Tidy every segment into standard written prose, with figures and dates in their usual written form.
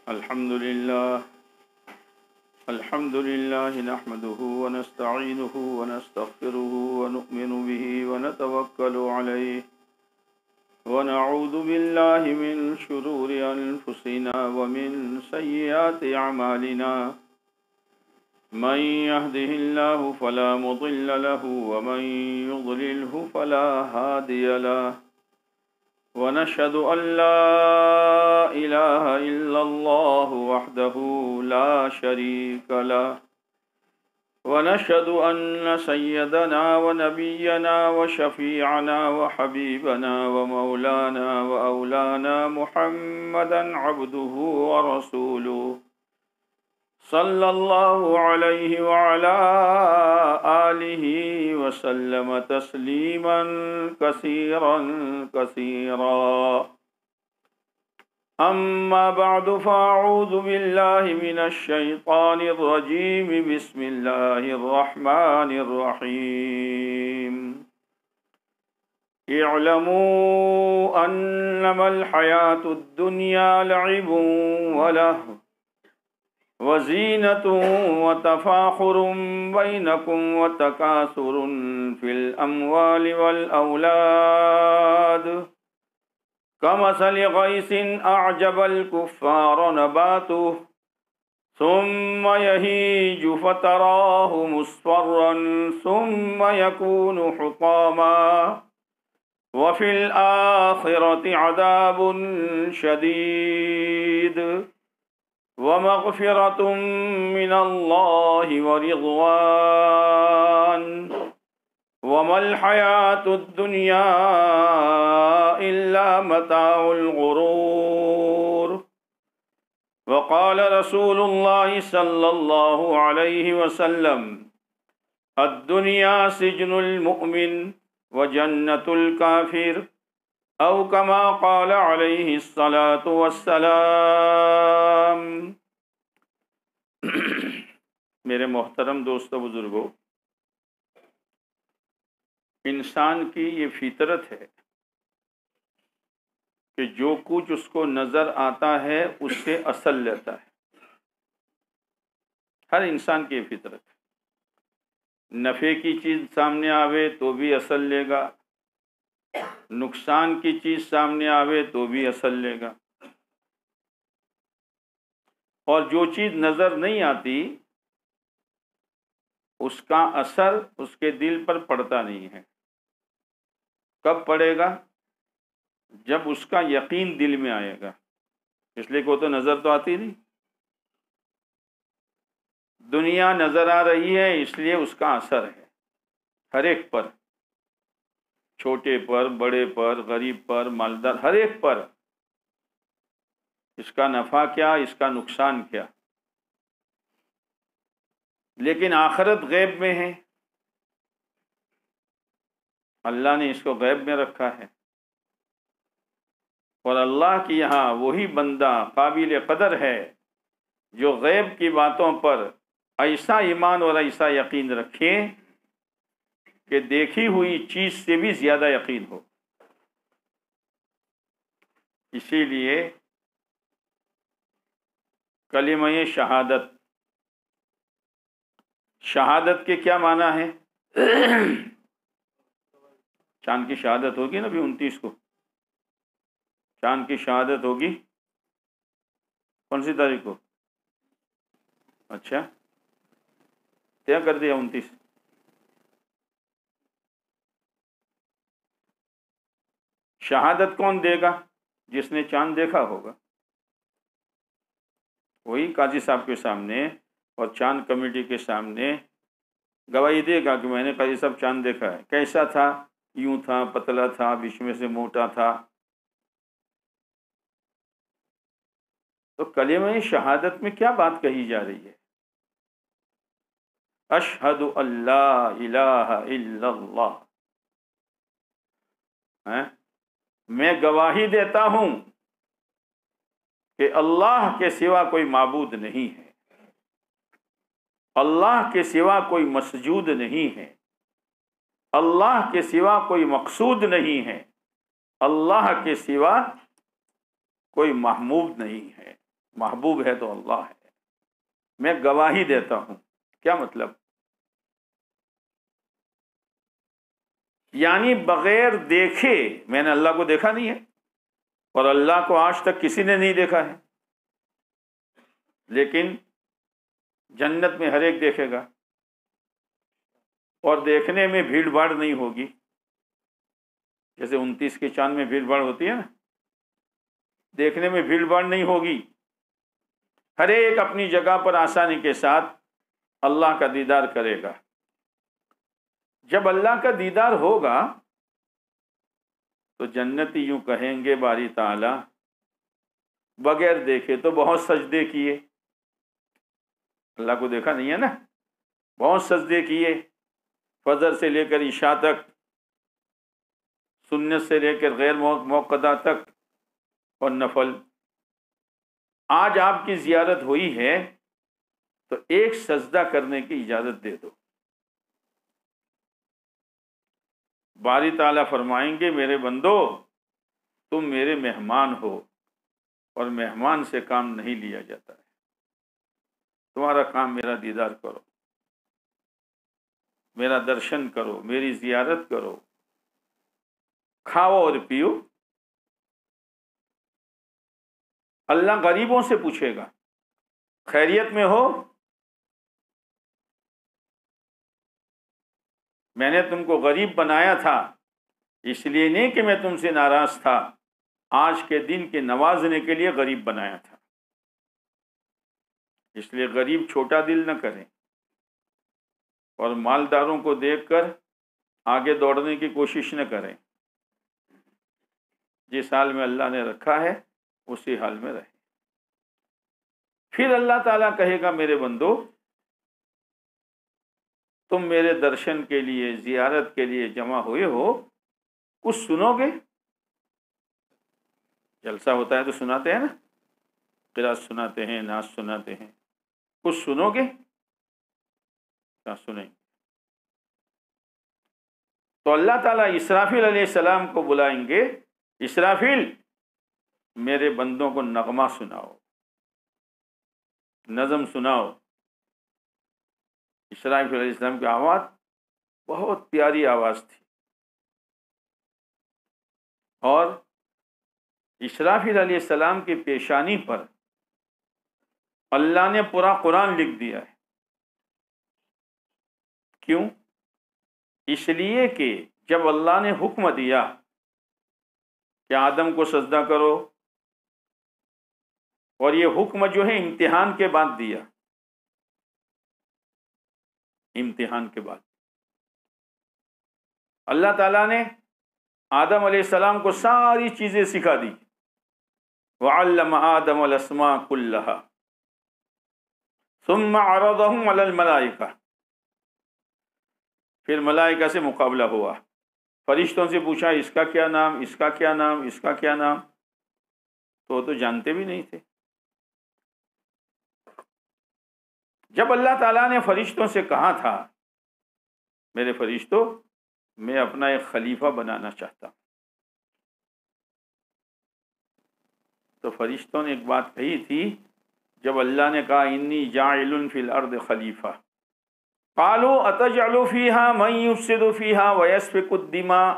الحمد لله نحمده ونستعينه ونستغفره ونؤمن به ونتوكل عليه ونعوذ بالله من شرور أنفسنا ومن سيئات أعمالنا من يهده الله فلا مضل له ومن يضلله فلا هادي له ونشهد أن لا إله إلا الله وحده لا شريك له ونشهد أن سيدنا ونبينا وشفيعنا وحبيبنا ومولانا وأولانا محمدا عبده ورسوله صلى الله عليه وعلى آله وسلم تسليما كثيرا كثيرا أما بعد فأعوذ بالله من الشيطان الرجيم بسم الله الرحمن الرحيم اعلموا أنما الحياة الدنيا لعب ولهو وزينة وتفاخر بينكم وتكاثر في الأموال والأولاد كمثل غيث أعجب الكفار نباته ثم يهيج فتراه مصفرا ثم يكون حطاما وفي الآخرة عذاب شديد ومغفرة من الله ورضوان وما الحياة الدنيا إلا متاع الغرور وقال رسول الله صلى الله عليه وسلم الدنيا سجن المؤمن وجنة الكافر او کما قال علیہ الصلاۃ والسلام۔ میرے محترم دوستو بزرگو، انسان کی یہ فطرت ہے کہ جو کچھ اس کو نظر آتا ہے اس سے اصل لیتا ہے۔ ہر انسان کی یہ فطرت ہے، نفع کی چیز سامنے آوے تو بھی اصل لے گا، نقصان کی چیز سامنے آوے تو بھی اصل لے گا، اور جو چیز نظر نہیں آتی اس کا اثر اس کے دل پر پڑتا نہیں ہے۔ کب پڑے گا؟ جب اس کا یقین دل میں آئے گا، اس لیے کہ وہ تو نظر تو آتی نہیں۔ دنیا نظر آ رہی ہے اس لیے اس کا اثر ہے ہر ایک پر، چھوٹے پر، بڑے پر، غریب پر، مالدار، ہر ایک پر۔ اس کا نفع کیا، اس کا نقصان کیا۔ لیکن آخرت غیب میں ہے، اللہ نے اس کو غیب میں رکھا ہے، اور اللہ کی یہاں وہی بندہ قابل قدر ہے جو غیب کی باتوں پر ایسا ایمان اور ایسا یقین رکھے کہ دیکھی ہوئی چیز سے بھی زیادہ یقین ہو۔ اسی لیے کلمہ شہادت، شہادت کے کیا معنی ہے؟ چاند کی شہادت ہوگی نا ابھی 29 کو، چاند کی شہادت ہوگی کون سی تاریخ کو؟ اچھا، طے کر دیا 29۔ شہادت کون دے گا؟ جس نے چاند دیکھا ہوگا، وہی قاضی صاحب کے سامنے اور چاند کمیٹی کے سامنے گواہی دے گا کہ میں نے قاضی صاحب چاند دیکھا ہے۔ کیسا تھا؟ یوں تھا، پتلا تھا، بیچ میں سے موٹا تھا۔ تو کلمہ شہادت میں کیا بات کہی جا رہی ہے؟ اشہد ان لا الہ الا اللہ، میں گواہی دیتا ہوں کہ اللہ کے سوا کوئی معبود نہیں ہے، اللہ کے سوا کوئی مسجود نہیں ہے، اللہ کے سوا کوئی مقصود نہیں ہے، اللہ کے سوا کوئی محمود نہیں ہے۔ محبوب ہے تو اللہ ہے، میں گواہی دیتا ہوں۔ کیا مطلب؟ یعنی بغیر دیکھے میں نے اللہ کو دیکھا نہیں ہے، اور اللہ کو آج تک کسی نے نہیں دیکھا ہے، لیکن جنت میں ہر ایک دیکھے گا، اور دیکھنے میں بھیڑ بھاڑ نہیں ہوگی، جیسے 29 کے چاند میں بھیڑ بھاڑ ہوتی ہے نا، دیکھنے میں بھیڑ بھاڑ نہیں ہوگی، ہر ایک اپنی جگہ پر آسانی کے ساتھ اللہ کا دیدار کرے گا۔ جب اللہ کا دیدار ہوگا تو جنتی یوں کہیں گے باری تعالی بغیر دیکھے تو بہت سجدے کیے، اللہ کو دیکھا نہیں ہے نا، بہت سجدے کیے، فجر سے لے کر عشاء تک، سنت سے لے کر غیر موقدہ تک اور نفل۔ آج آپ کی زیارت ہوئی ہے تو ایک سجدہ کرنے کی اجازت دے دو۔ باری تعالیٰ فرمائیں گے میرے بندو تم میرے مہمان ہو، اور مہمان سے کام نہیں لیا جاتا ہے، تمہارا کام میرا دیدار کرو، میرا درشن کرو، میری زیارت کرو، کھاؤ اور پیو۔ اللہ غریبوں سے پوچھے گا خیریت میں ہو؟ میں نے تم کو غریب بنایا تھا اس لیے نہیں کہ میں تم سے ناراض تھا، آج کے دن کے نوازنے کے لیے غریب بنایا تھا، اس لیے غریب چھوٹا دل نہ کریں، اور مالداروں کو دیکھ کر آگے دوڑنے کی کوشش نہ کریں، جس حال میں اللہ نے رکھا ہے اسی حال میں رہیں۔ پھر اللہ تعالیٰ کہے گا میرے بندو تم میرے درشن کے لیے، زیارت کے لیے جمع ہوئے ہو، کچھ سنو گے؟ جلسہ ہوتا ہے تو سناتے ہیں نا، قرات سناتے ہیں، نعت سناتے ہیں، کچھ سنو گے؟ کیا سنیں؟ تو اللہ تعالیٰ اسرافیل علیہ السلام کو بلائیں گے، اسرافیل میرے بندوں کو نغمہ سناؤ، نظم سناؤ۔ اسرافیل علیہ السلام کی آواز بہت پیاری آواز تھی، اور اسرافیل علیہ السلام کی پیشانی پر اللہ نے پورا قرآن لکھ دیا ہے۔ کیوں؟ اس لیے کہ جب اللہ نے حکم دیا کہ آدم کو سجدہ کرو، اور یہ حکم جو ہے امتحان کے بعد دیا، امتحان کے بعد اللہ تعالیٰ نے آدم علیہ السلام کو ساری چیزیں سکھا دی، وَعَلَّمَ آدَمَ الْأَسْمَاءَ كُلَّهَا ثُمَّ عَرَضَهُمْ عَلَى الْمَلَائِكَةِ۔ پھر ملائکہ سے مقابلہ ہوا، فرشتوں سے پوچھا اس کا کیا نام، اس کا کیا نام، اس کا کیا نام، تو وہ تو جانتے بھی نہیں تھے۔ جب اللہ تعالیٰ نے فرشتوں سے کہا تھا میرے فرشتوں میں اپنا ایک خلیفہ بنانا چاہتا ہوں، تو فرشتوں نے ایک بات کہی تھی، جب اللہ نے کہا انی جاعل فی الارض خلیفہ، قالوا اتجعل فیہا من یفسد فیہا ویسفک الدماء۔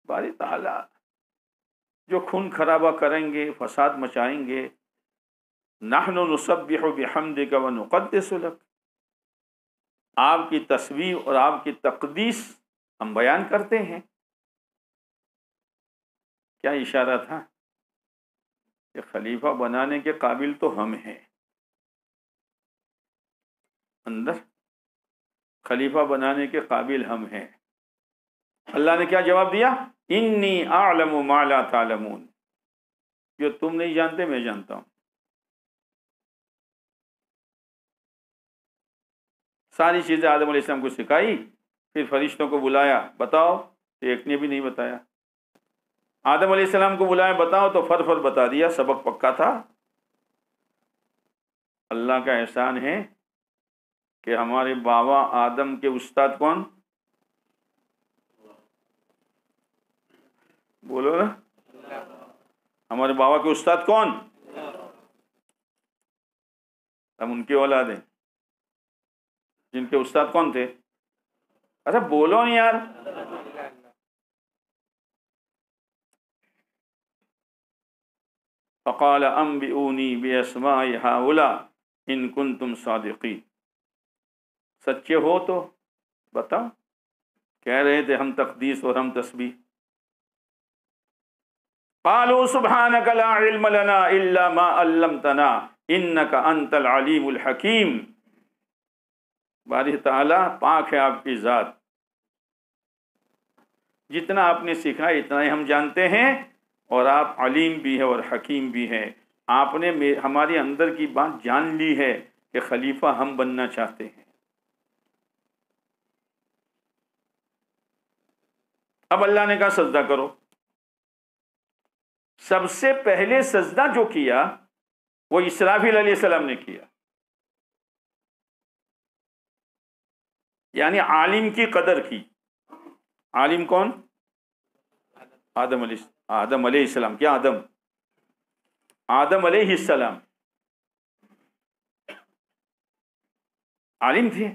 باری تعالیٰ جو خون خرابہ کریں گے، فساد مچائیں گے، نحن نسبح بحمدک ونقدس لک، آپ کی تسبیح اور آپ کی تقدیس ہم بیان کرتے ہیں۔ کیا اشارہ تھا کہ خلیفہ بنانے کے قابل تو ہم ہیں، اندر خلیفہ بنانے کے قابل ہم ہیں۔ اللہ نے کیا جواب دیا؟ انی اعلم ما لا تعلمون، جو تم نہیں جانتے میں جانتا ہوں۔ ساری چیزیں آدم علیہ السلام کو سکھائی، پھر فرشتوں کو بلایا، بتاؤ، تو ایک نے بھی نہیں بتایا۔ آدم علیہ السلام کو بلایا، بتاؤ، تو فر بتا دیا، سبق پکا تھا۔ اللہ کا احسان ہے کہ ہمارے بابا آدم کے استاد کون؟ بولو نا، ہمارے بابا کے استاد کون؟ ہم ان کی اولاد ہیں جن کے استاد کون تھے؟ اچھا بولو نہیں یار. فقال انبئونی باسماء هؤلاء ان کنتم صادقین. سچے ہو تو بتاؤ. کہہ رہے تھے ہم تقدیس اور ہم تسبیح. قالوا سبحانك لا علم لنا الا ما علمتنا انك انت العلیم الحکیم. باری تعالیٰ پاک ہے آپ کی ذات، جتنا آپ نے سیکھا اتنا ہی ہم جانتے ہیں، اور آپ علیم بھی ہے اور حکیم بھی ہے. آپ نے ہمارے اندر کی بات جان لی ہے کہ خلیفہ ہم بننا چاہتے ہیں. اب اللہ نے کہا سجدہ کرو. سب سے پہلے سجدہ جو کیا وہ اسرافیل علیہ السلام نے کیا. یعنی عالم کی قدر کی. عالم کون؟ آدم علیہ السلام. کیا آدم علیہ السلام عالم تھے.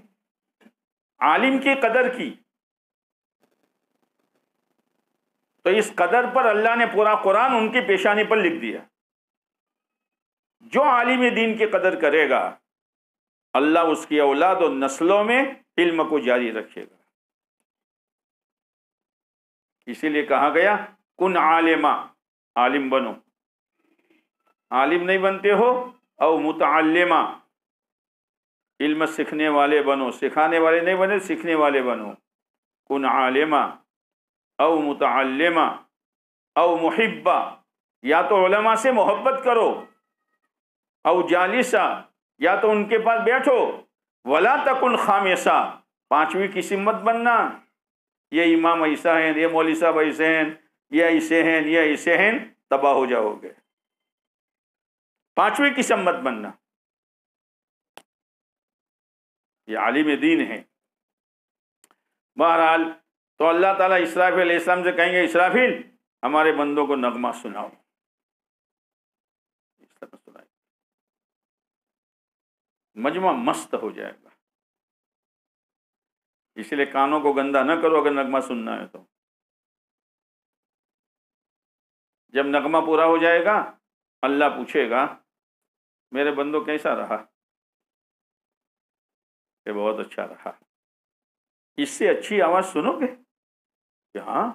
عالم کی قدر کی. تو اس قدر پر اللہ نے پورا قرآن ان کی پیشانی پر لکھ دیا. جو عالم دین کی قدر کرے گا اللہ اس کی اولاد و نسلوں میں علم کو جاری رکھے گا. اسی لیے کہا گیا کن عالما، عالم بنو. عالم نہیں بنتے ہو او متعلما، علم سیکھنے والے بنو. سکھانے والے نہیں بنے، سیکھنے والے بنو. کن عالما او متعلما او محبا، یا تو علماء سے محبت کرو، او جالسا، یا تو ان کے پاس بیٹھو. ولا تکن خامسا، پانچویں قسم مت بننا. یہ امام ایسا ہیں، یہ مولوی صاحب ایسے ہیں، یہ ایسے ہیں، یہ ایسے ہیں، تباہ ہو جاؤ گے. پانچویں قسم مت بننا. یہ عالم دین ہے. بہرحال تو اللہ تعالیٰ اسرافیل علیہ السلام سے کہیں گے اسرافیل ہمارے بندوں کو نغمہ سناؤ. مجمع مست ہو جائے گا. اس لیے کانوں کو گندا نہ کرو اگر نغمہ سننا ہے تو. جب نغمہ پورا ہو جائے گا اللہ پوچھے گا میرے بندوں کیسا رہا؟ کہ بہت اچھا رہا. اس سے اچھی آواز سنو گے کہ ہاں.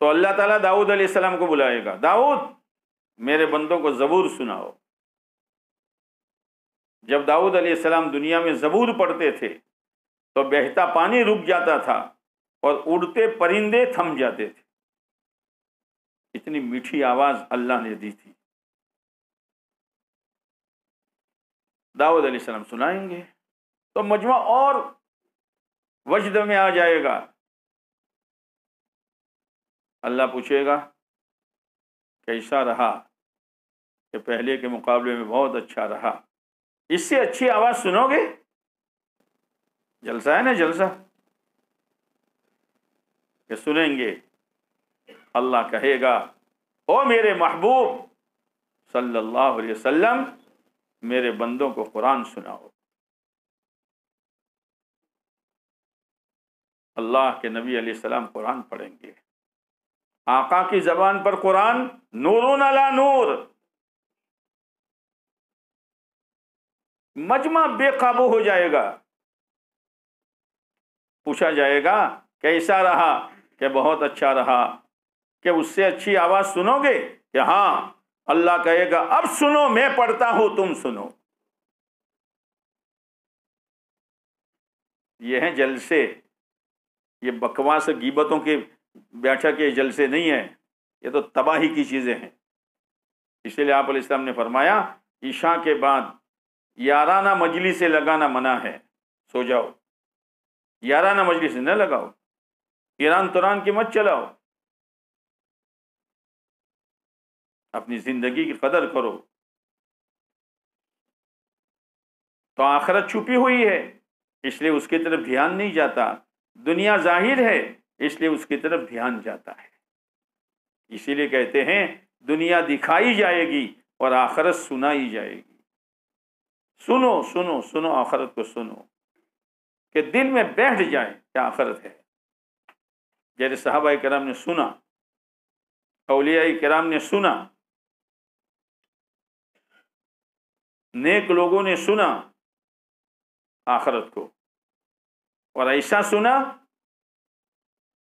تو اللہ تعالیٰ داؤد علیہ السلام کو بلائے گا، داؤد میرے بندوں کو زبور سناؤ. جب داؤد علیہ السلام دنیا میں زبور پڑھتے تھے تو بہتا پانی رک جاتا تھا اور اڑتے پرندے تھم جاتے تھے. اتنی میٹھی آواز اللہ نے دی تھی. داؤد علیہ السلام سنائیں گے تو مجمع اور وجد میں آ جائے گا. اللہ پوچھے گا کیسا رہا؟ کہ پہلے کے مقابلے میں بہت اچھا رہا. اس سے اچھی آواز سنو گے؟ جلسہ ہے نا، جلسہ کہ سنیں گے. اللہ کہے گا او میرے محبوب صلی اللہ علیہ وسلم میرے بندوں کو قرآن سناؤ. اللہ کے نبی علیہ السلام قرآن پڑھیں گے. آقا کی زبان پر قرآن نورون علی نور. مجمع بے قابو ہو جائے گا. پوچھا جائے گا کیسا رہا؟ کہ بہت اچھا رہا. کہ اس سے اچھی آواز سنو گے؟ کہ ہاں. اللہ کہے گا اب سنو میں پڑھتا ہوں تم سنو. یہ ہیں جلسے. یہ بکواس غیبتوں کے بیٹھک کے جلسے نہیں ہیں، یہ تو تباہی کی چیزیں ہیں. اسی لیے آپ علیہ السلام نے فرمایا عشاء کے بعد یارانہ مجلس سے لگانا منع ہے. سو جاؤ، یارانہ مجلس سے نہ لگاؤ. ایران توران کی مت چلاؤ. اپنی زندگی کی قدر کرو. تو آخرت چھپی ہوئی ہے اس لیے اس کی طرف دھیان نہیں جاتا. دنیا ظاہر ہے اس لیے اس کی طرف دھیان جاتا ہے. اسی لیے کہتے ہیں دنیا دکھائی جائے گی اور آخرت سنائی جائے گی. سنو سنو سنو آخرت کو سنو کہ دل میں بیٹھ جائے کہ آخرت ہے. جیسے صحابہ کرام نے سنا، اولیاء کرام نے سنا، نیک لوگوں نے سنا آخرت کو، اور ایسا سنا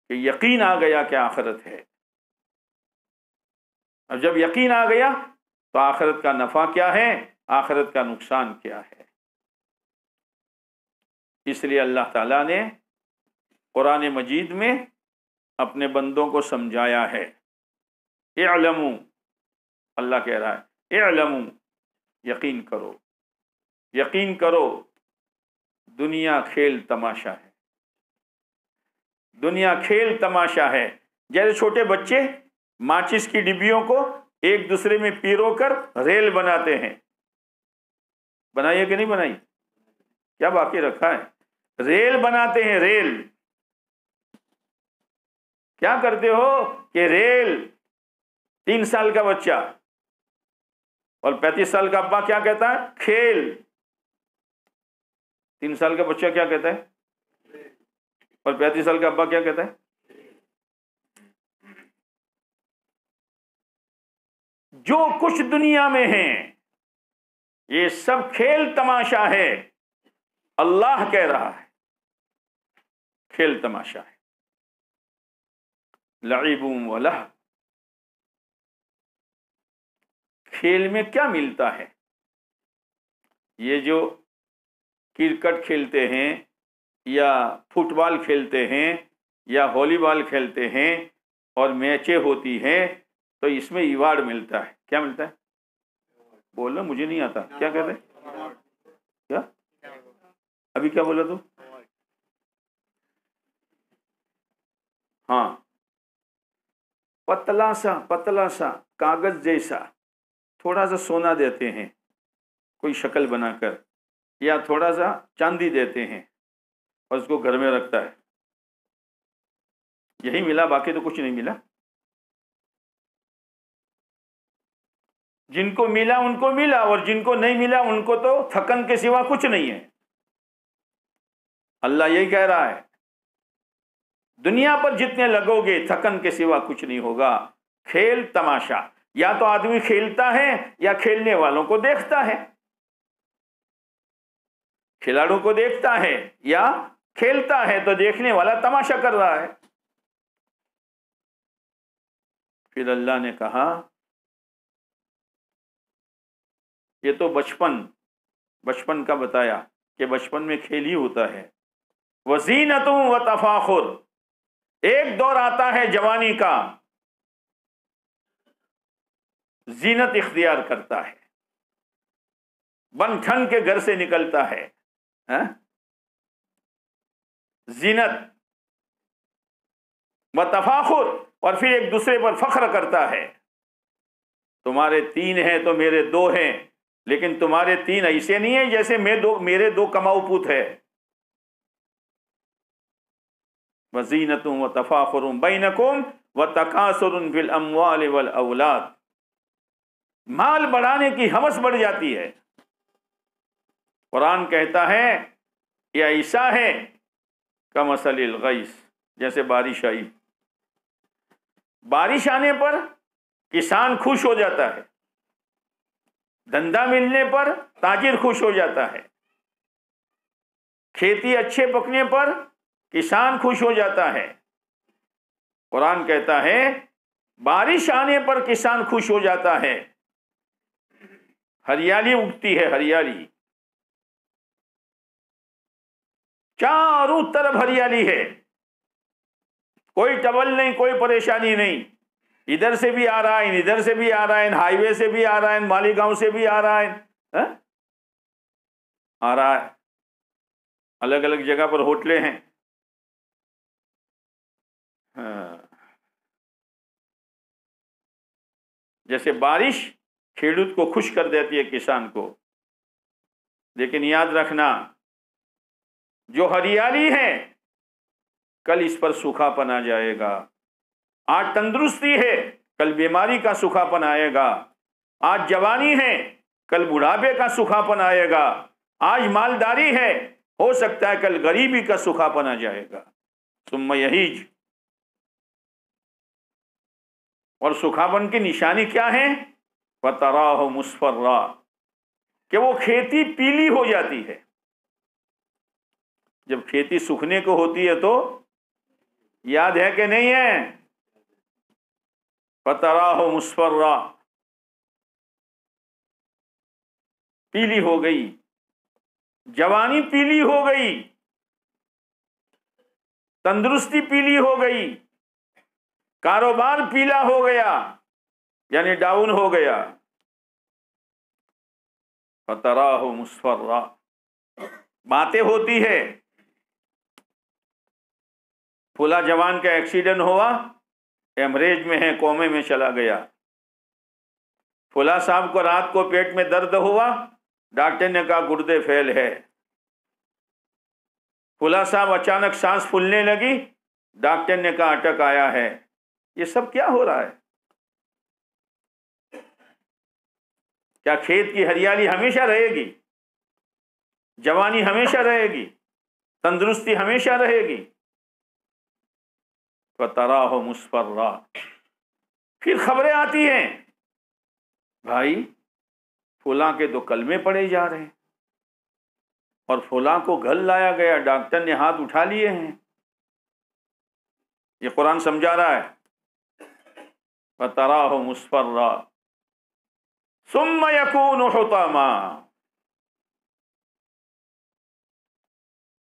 کہ یقین آ گیا کہ آخرت ہے. اب جب یقین آ گیا تو آخرت کا نفع کیا ہے، آخرت کا نقصان کیا ہے. اس لیے اللہ تعالیٰ نے قرآن مجید میں اپنے بندوں کو سمجھایا ہے. اعلموا، اللہ کہہ رہا ہے اعلموا، یقین کرو، یقین کرو، دنیا کھیل تماشا ہے. دنیا کھیل تماشا ہے. جیسے چھوٹے بچے ماچس کی ڈبیوں کو ایک دوسرے میں پیرو کر ریل بناتے ہیں. بنائیے کہ نہیں بنائی؟ کیا باقی رکھا ہے؟ ریل بناتے ہیں، ریل. کیا کرتے ہو کہ ریل 3 سال کا بچہ اور 35 سال کا ابا کیا کہتا ہے؟ کھیل. 3 سال کا بچہ کیا کہتا ہے اور 35 سال کا ابا کیا کہتا ہے؟ جو کچھ دنیا میں ہیں یہ سب کھیل تماشا ہے. اللہ کہہ رہا ہے کھیل تماشا ہے. لعب و لہو، کھیل میں کیا ملتا ہے؟ یہ جو کرکٹ کھیلتے ہیں یا فٹ بال کھیلتے ہیں یا والی بال کھیلتے ہیں اور میچیں ہوتی ہیں تو اس میں ایوارڈ ملتا ہے. کیا ملتا ہے؟ بولنا مجھے نہیں آتا. کیا کہتے ہیں؟ کیا ابھی کیا بولا تو؟ ہاں، پتلا سا کاغذ جیسا تھوڑا سا سونا دیتے ہیں کوئی شکل بنا کر، یا تھوڑا سا چاندی دیتے ہیں اور اس کو گھر میں رکھتا ہے. یہی ملا، باقی تو کچھ نہیں ملا. جن کو ملا ان کو ملا، اور جن کو نہیں ملا ان کو تو تھکن کے سوا کچھ نہیں ہے. اللہ یہی کہہ رہا ہے دنیا پر جتنے لگو گے تھکن کے سوا کچھ نہیں ہوگا. کھیل تماشا، یا تو آدمی کھیلتا ہے یا کھیلنے والوں کو دیکھتا ہے. کھلاڑوں کو دیکھتا ہے یا کھیلتا ہے تو دیکھنے والا تماشا کر رہا ہے. پھر اللہ نے کہا یہ تو بچپن کا بتایا کہ بچپن میں کھیل ہی ہوتا ہے. وزینت و تفاخر، ایک دور آتا ہے جوانی کا، زینت اختیار کرتا ہے، بن ٹھن کے گھر سے نکلتا ہے. زینت و تفاخر، اور پھر ایک دوسرے پر فخر کرتا ہے. تمہارے 3 ہیں تو میرے 2 ہیں، لیکن تمہارے 3 ایسے نہیں ہیں جیسے میرے 2 کماؤ پوت ہے. وزینت و تفاخر بینکم وتکاثر فی الاموال والاولاد، مال بڑھانے کی ہوس بڑھ جاتی ہے. قرآن کہتا ہے یہ ایسا ہے کمثل الغیث، جیسے بارش آئی. بارش آنے پر کسان خوش ہو جاتا ہے، دھندا ملنے پر تاجر خوش ہو جاتا ہے، کھیتی اچھے پکنے پر کسان خوش ہو جاتا ہے. قرآن کہتا ہے بارش آنے پر کسان خوش ہو جاتا ہے، ہریالی اگتی ہے، ہریالی چاروں طرف ہریالی ہے، کوئی ٹبل نہیں، کوئی پریشانی نہیں. ادھر سے بھی آ رہا ہے، ادھر سے بھی آ رہا ہے، ہائی وے سے بھی آ رہا ہے، مالیگاؤں سے بھی آ رہا ہے، آ رہا ہے. الگ الگ جگہ پر ہوٹلیں ہیں. جیسے بارش کھیڑوت کو خوش کر دیتی ہے، کسان کو. لیکن یاد رکھنا جو ہریالی ہے کل اس پر سوکھا پن آ جائے گا. آج تندرستی ہے کل بیماری کا سوکھاپن آئے گا، آج جوانی ہے کل بڑھاپے کا سوکھاپن آئے گا، آج مالداری ہے ہو سکتا ہے کل غریبی کا سوکھاپن آ جائے گا۔ ثم یہیج، اور سوکھاپن کی نشانی کیا ہے؟ فَتَرَاهُ مُصْفَرًّا، کہ وہ کھیتی پیلی ہو جاتی ہے۔ جب کھیتی سوکھنے کو ہوتی ہے تو یاد ہے کہ نہیں ہے؟ فَتَرَاهُ مُصْفَرًّا، پیلی ہو گئی، جوانی پیلی ہو گئی، تندرستی پیلی ہو گئی، کاروبار پیلا ہو گیا یعنی ڈاؤن ہو گیا۔ فَتَرَاهُ مُصْفَرًّا، باتیں ہوتی ہے، فلاں جوان کا ایکسیڈنٹ ہوا، ایمریج میں ہے، کومے میں چلا گیا۔ فلاں صاحب کو رات کو پیٹ میں درد ہوا، ڈاکٹر نے کہا گردے فیل ہے۔ فلاں صاحب اچانک سانس پھولنے لگی، ڈاکٹر نے کہا اٹک آیا ہے۔ یہ سب کیا ہو رہا ہے؟ کیا کھیت کی ہریالی ہمیشہ رہے گی؟ جوانی ہمیشہ رہے گی؟ تندرستی ہمیشہ رہے گی؟ فَتَرَاهُ مُصْفَرًّا، پھر خبریں آتی ہیں، بھائی فلاں کے تو کلمے پڑے جا رہے ہیں، اور فلاں کو گھر لایا گیا، ڈاکٹر نے ہاتھ اٹھا لیے ہیں۔ یہ قرآن سمجھا رہا ہے۔ فَتَرَاهُ مُصْفَرًّا ثُمَّ يَكُونُ حُطَامًا،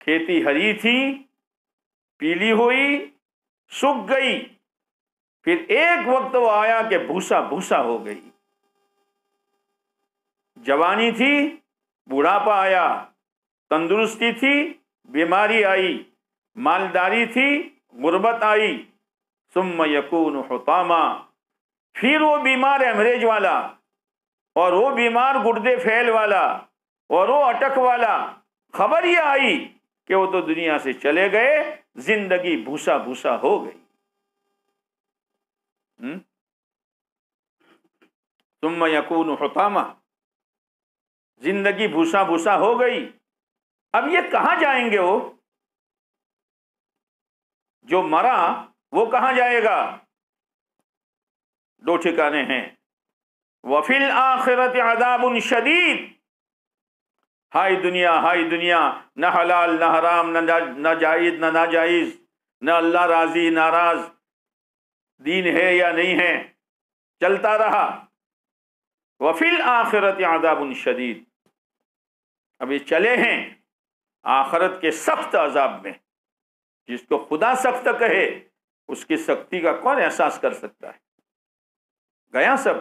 کھیتی ہری تھی، پیلی ہوئی، سوکھ گئی، پھر ایک وقت وہ آیا کہ بھوسا بھوسا ہو گئی۔ جوانی تھی، بڑھاپا آیا، تندرستی تھی، بیماری آئی، مالداری تھی، غربت آئی۔ ثم یکون حطاما، پھر وہ بیمار ہیمریج والا، اور وہ بیمار گردے فیل والا، اور وہ اٹک والا، خبر یہ آئی کہ وہ تو دنیا سے چلے گئے، زندگی بھوسا بھوسا ہو گئی۔ ثم یکون حطاما، زندگی بھوسا بھوسا ہو گئی۔ اب یہ کہاں جائیں گے؟ وہ جو مرا وہ کہاں جائے گا؟ دو ٹھکانے ہیں۔ وَفِي الْآخِرَةِ عَذَابٌ شَدِيدٌ، ہائی دنیا ہائی دنیا، نہ حلال نہ حرام، نہ جائز نہ ناجائز، نہ اللہ راضی ناراض، دین ہے یا نہیں ہے، چلتا رہا۔ وَفِي الْآخِرَةِ عَذَابٌ شَدِيدٌ، ابھی چلے ہیں آخرت کے سخت عذاب میں۔ جس کو خدا سخت کہے اس کی سختی کا کون احساس کر سکتا ہے؟ گیا سب۔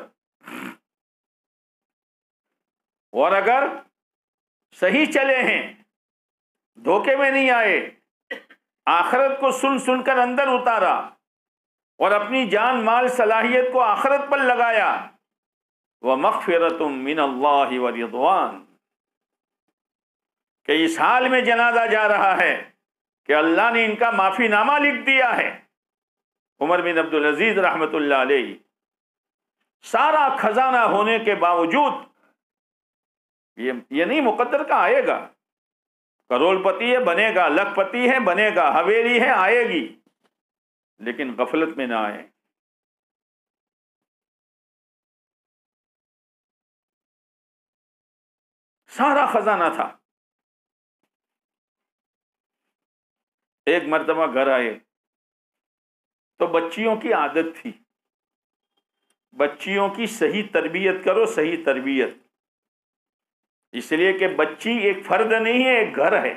اور اگر صحیح چلے ہیں، دھوکے میں نہیں آئے، آخرت کو سن سن کر اندر اتارا، اور اپنی جان مال صلاحیت کو آخرت پر لگایا، وَمَغْفِرَةٌ مِّنَ اللَّهِ وَرِضْوَانٌ، کہ اس حال میں جنازہ جا رہا ہے کہ اللہ نے ان کا معافی نامہ لکھ دیا ہے۔ عمر بن عبدالعزیز رحمۃ اللہ علیہ، سارا خزانہ ہونے کے باوجود یہ نہیں مقدر کا آئے گا، کروڑ پتی ہے بنے گا، لکھ پتی ہے بنے گا، حویلی ہے آئے گی، لیکن غفلت میں نہ آئے۔ سارا خزانہ تھا۔ ایک مرتبہ گھر آئے تو بچیوں کی عادت تھی، بچیوں کی صحیح تربیت کرو، صحیح تربیت، اس لیے کہ بچی ایک فرد نہیں ہے، ایک گھر ہے۔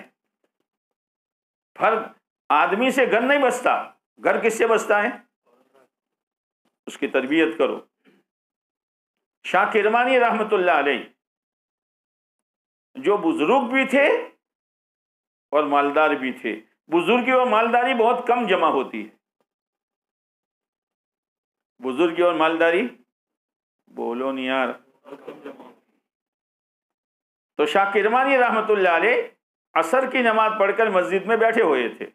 فرد آدمی سے گھر نہیں بستا، گھر کس سے بستا ہے؟ اس کی تربیت کرو۔ شاہ کرمانی رحمۃ اللہ علیہ جو بزرگ بھی تھے اور مالدار بھی تھے، بزرگی اور مالداری بہت کم جمع ہوتی ہے۔ بزرگی اور مالداری بولو نہیں یار۔ تو شاہ کرمانی رحمۃ اللہ علیہ عصر کی نماز پڑھ کر مسجد میں بیٹھے ہوئے تھے،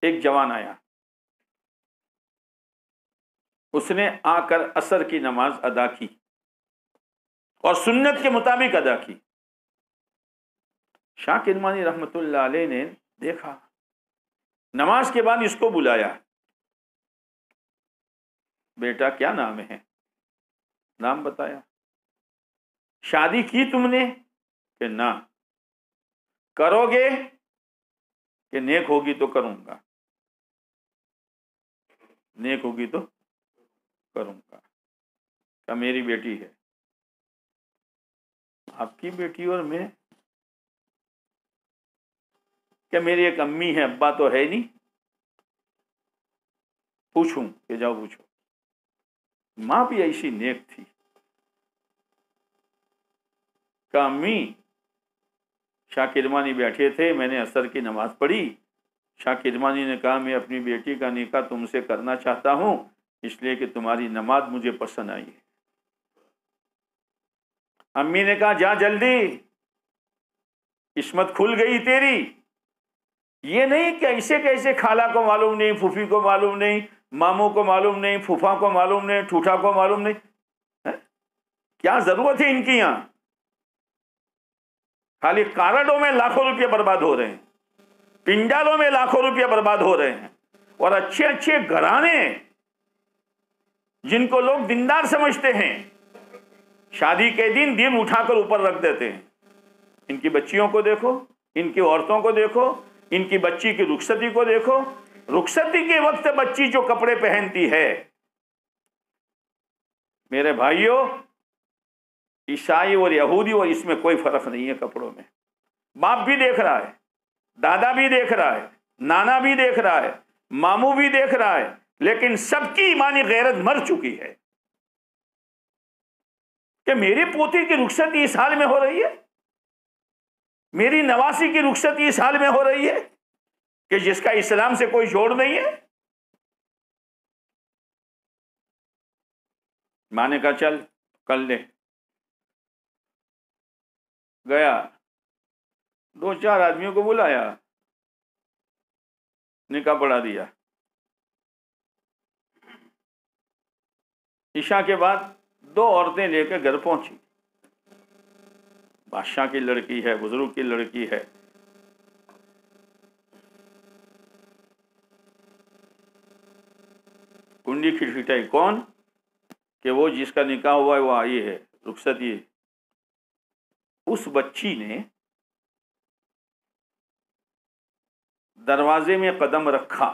ایک جوان آیا، اس نے آ کر عصر کی نماز ادا کی اور سنت کے مطابق ادا کی۔ شاہ کرمانی رحمت اللہ علیہ نے دیکھا، نماز کے بعد اس کو بلایا، بیٹا کیا نام ہے؟ نام بتایا۔ شادی کی تم نے؟ کہ نہ۔ کرو گے؟ کہ نیک ہوگی تو کروں گا، نیک ہوگی تو کروں گا۔ کہ میری بیٹی ہے۔ آپ کی بیٹی اور میں؟ کہ میری ایک امی ہے، ابا تو ہے نہیں؟ پوچھوں؟ کہ جاؤ پوچھو۔ ماں بھی ایسی نیک تھی کہ امی، شاہ کرمانی بیٹھے تھے، میں نے عصر کی نماز پڑھی، شاہ کرمانی نے کہا میں اپنی بیٹی کا نکاح تم سے کرنا چاہتا ہوں اس لیے کہ تمہاری نماز مجھے پسند آئی ہے۔ امی نے کہا جا جلدی، قسمت کھل گئی تیری۔ یہ نہیں کہ ایسے کیسے خالہ کو معلوم نہیں، پھوپھی کو معلوم نہیں، ماموں کو معلوم نہیں، پھوپھا کو معلوم نہیں، ٹھوٹھا کو معلوم نہیں۔ کیا ضرورت ہے ان کی یہاں؟ خالی کارڈوں میں لاکھوں روپے برباد ہو رہے ہیں، پنڈالوں میں لاکھوں روپے برباد ہو رہے ہیں، اور اچھے اچھے گھرانے جن کو لوگ دیندار سمجھتے ہیں شادی کے دن اٹھا کر اوپر رکھ دیتے ہیں۔ ان کی بچیوں کو دیکھو، ان کی عورتوں کو دیکھو، ان کی بچی کی رخصتی کو دیکھو۔ رخصتی کے وقت بچی جو کپڑے پہنتی ہے، میرے بھائیوں، عیسائی اور یہودی اور اس میں کوئی فرق نہیں ہے کپڑوں میں۔ باپ بھی دیکھ رہا ہے، دادا بھی دیکھ رہا ہے، نانا بھی دیکھ رہا ہے، ماموں بھی دیکھ رہا ہے، لیکن سب کی ایمانی غیرت مر چکی ہے کہ میری پوتی کی رخصتی اس حال میں ہو رہی ہے، میری نواسی کی رخصتی اس حال میں ہو رہی ہے کہ جس کا اسلام سے کوئی جوڑ نہیں ہے۔ ماں نے کہا چل کر لے۔ گیا، 2-4 آدمیوں کو بلایا، نکاح پڑھا دیا۔ عشاء کے بعد 2 عورتیں لے کے گھر پہنچی۔ بادشاہ کی لڑکی ہے، بزرگ کی لڑکی ہے۔ کنڈی کھٹکھٹائی، کون؟ کہ وہ جس کا نکاح ہوا ہے وہ آئی ہے، رخصتی ہے۔ اس بچی نے دروازے میں قدم رکھا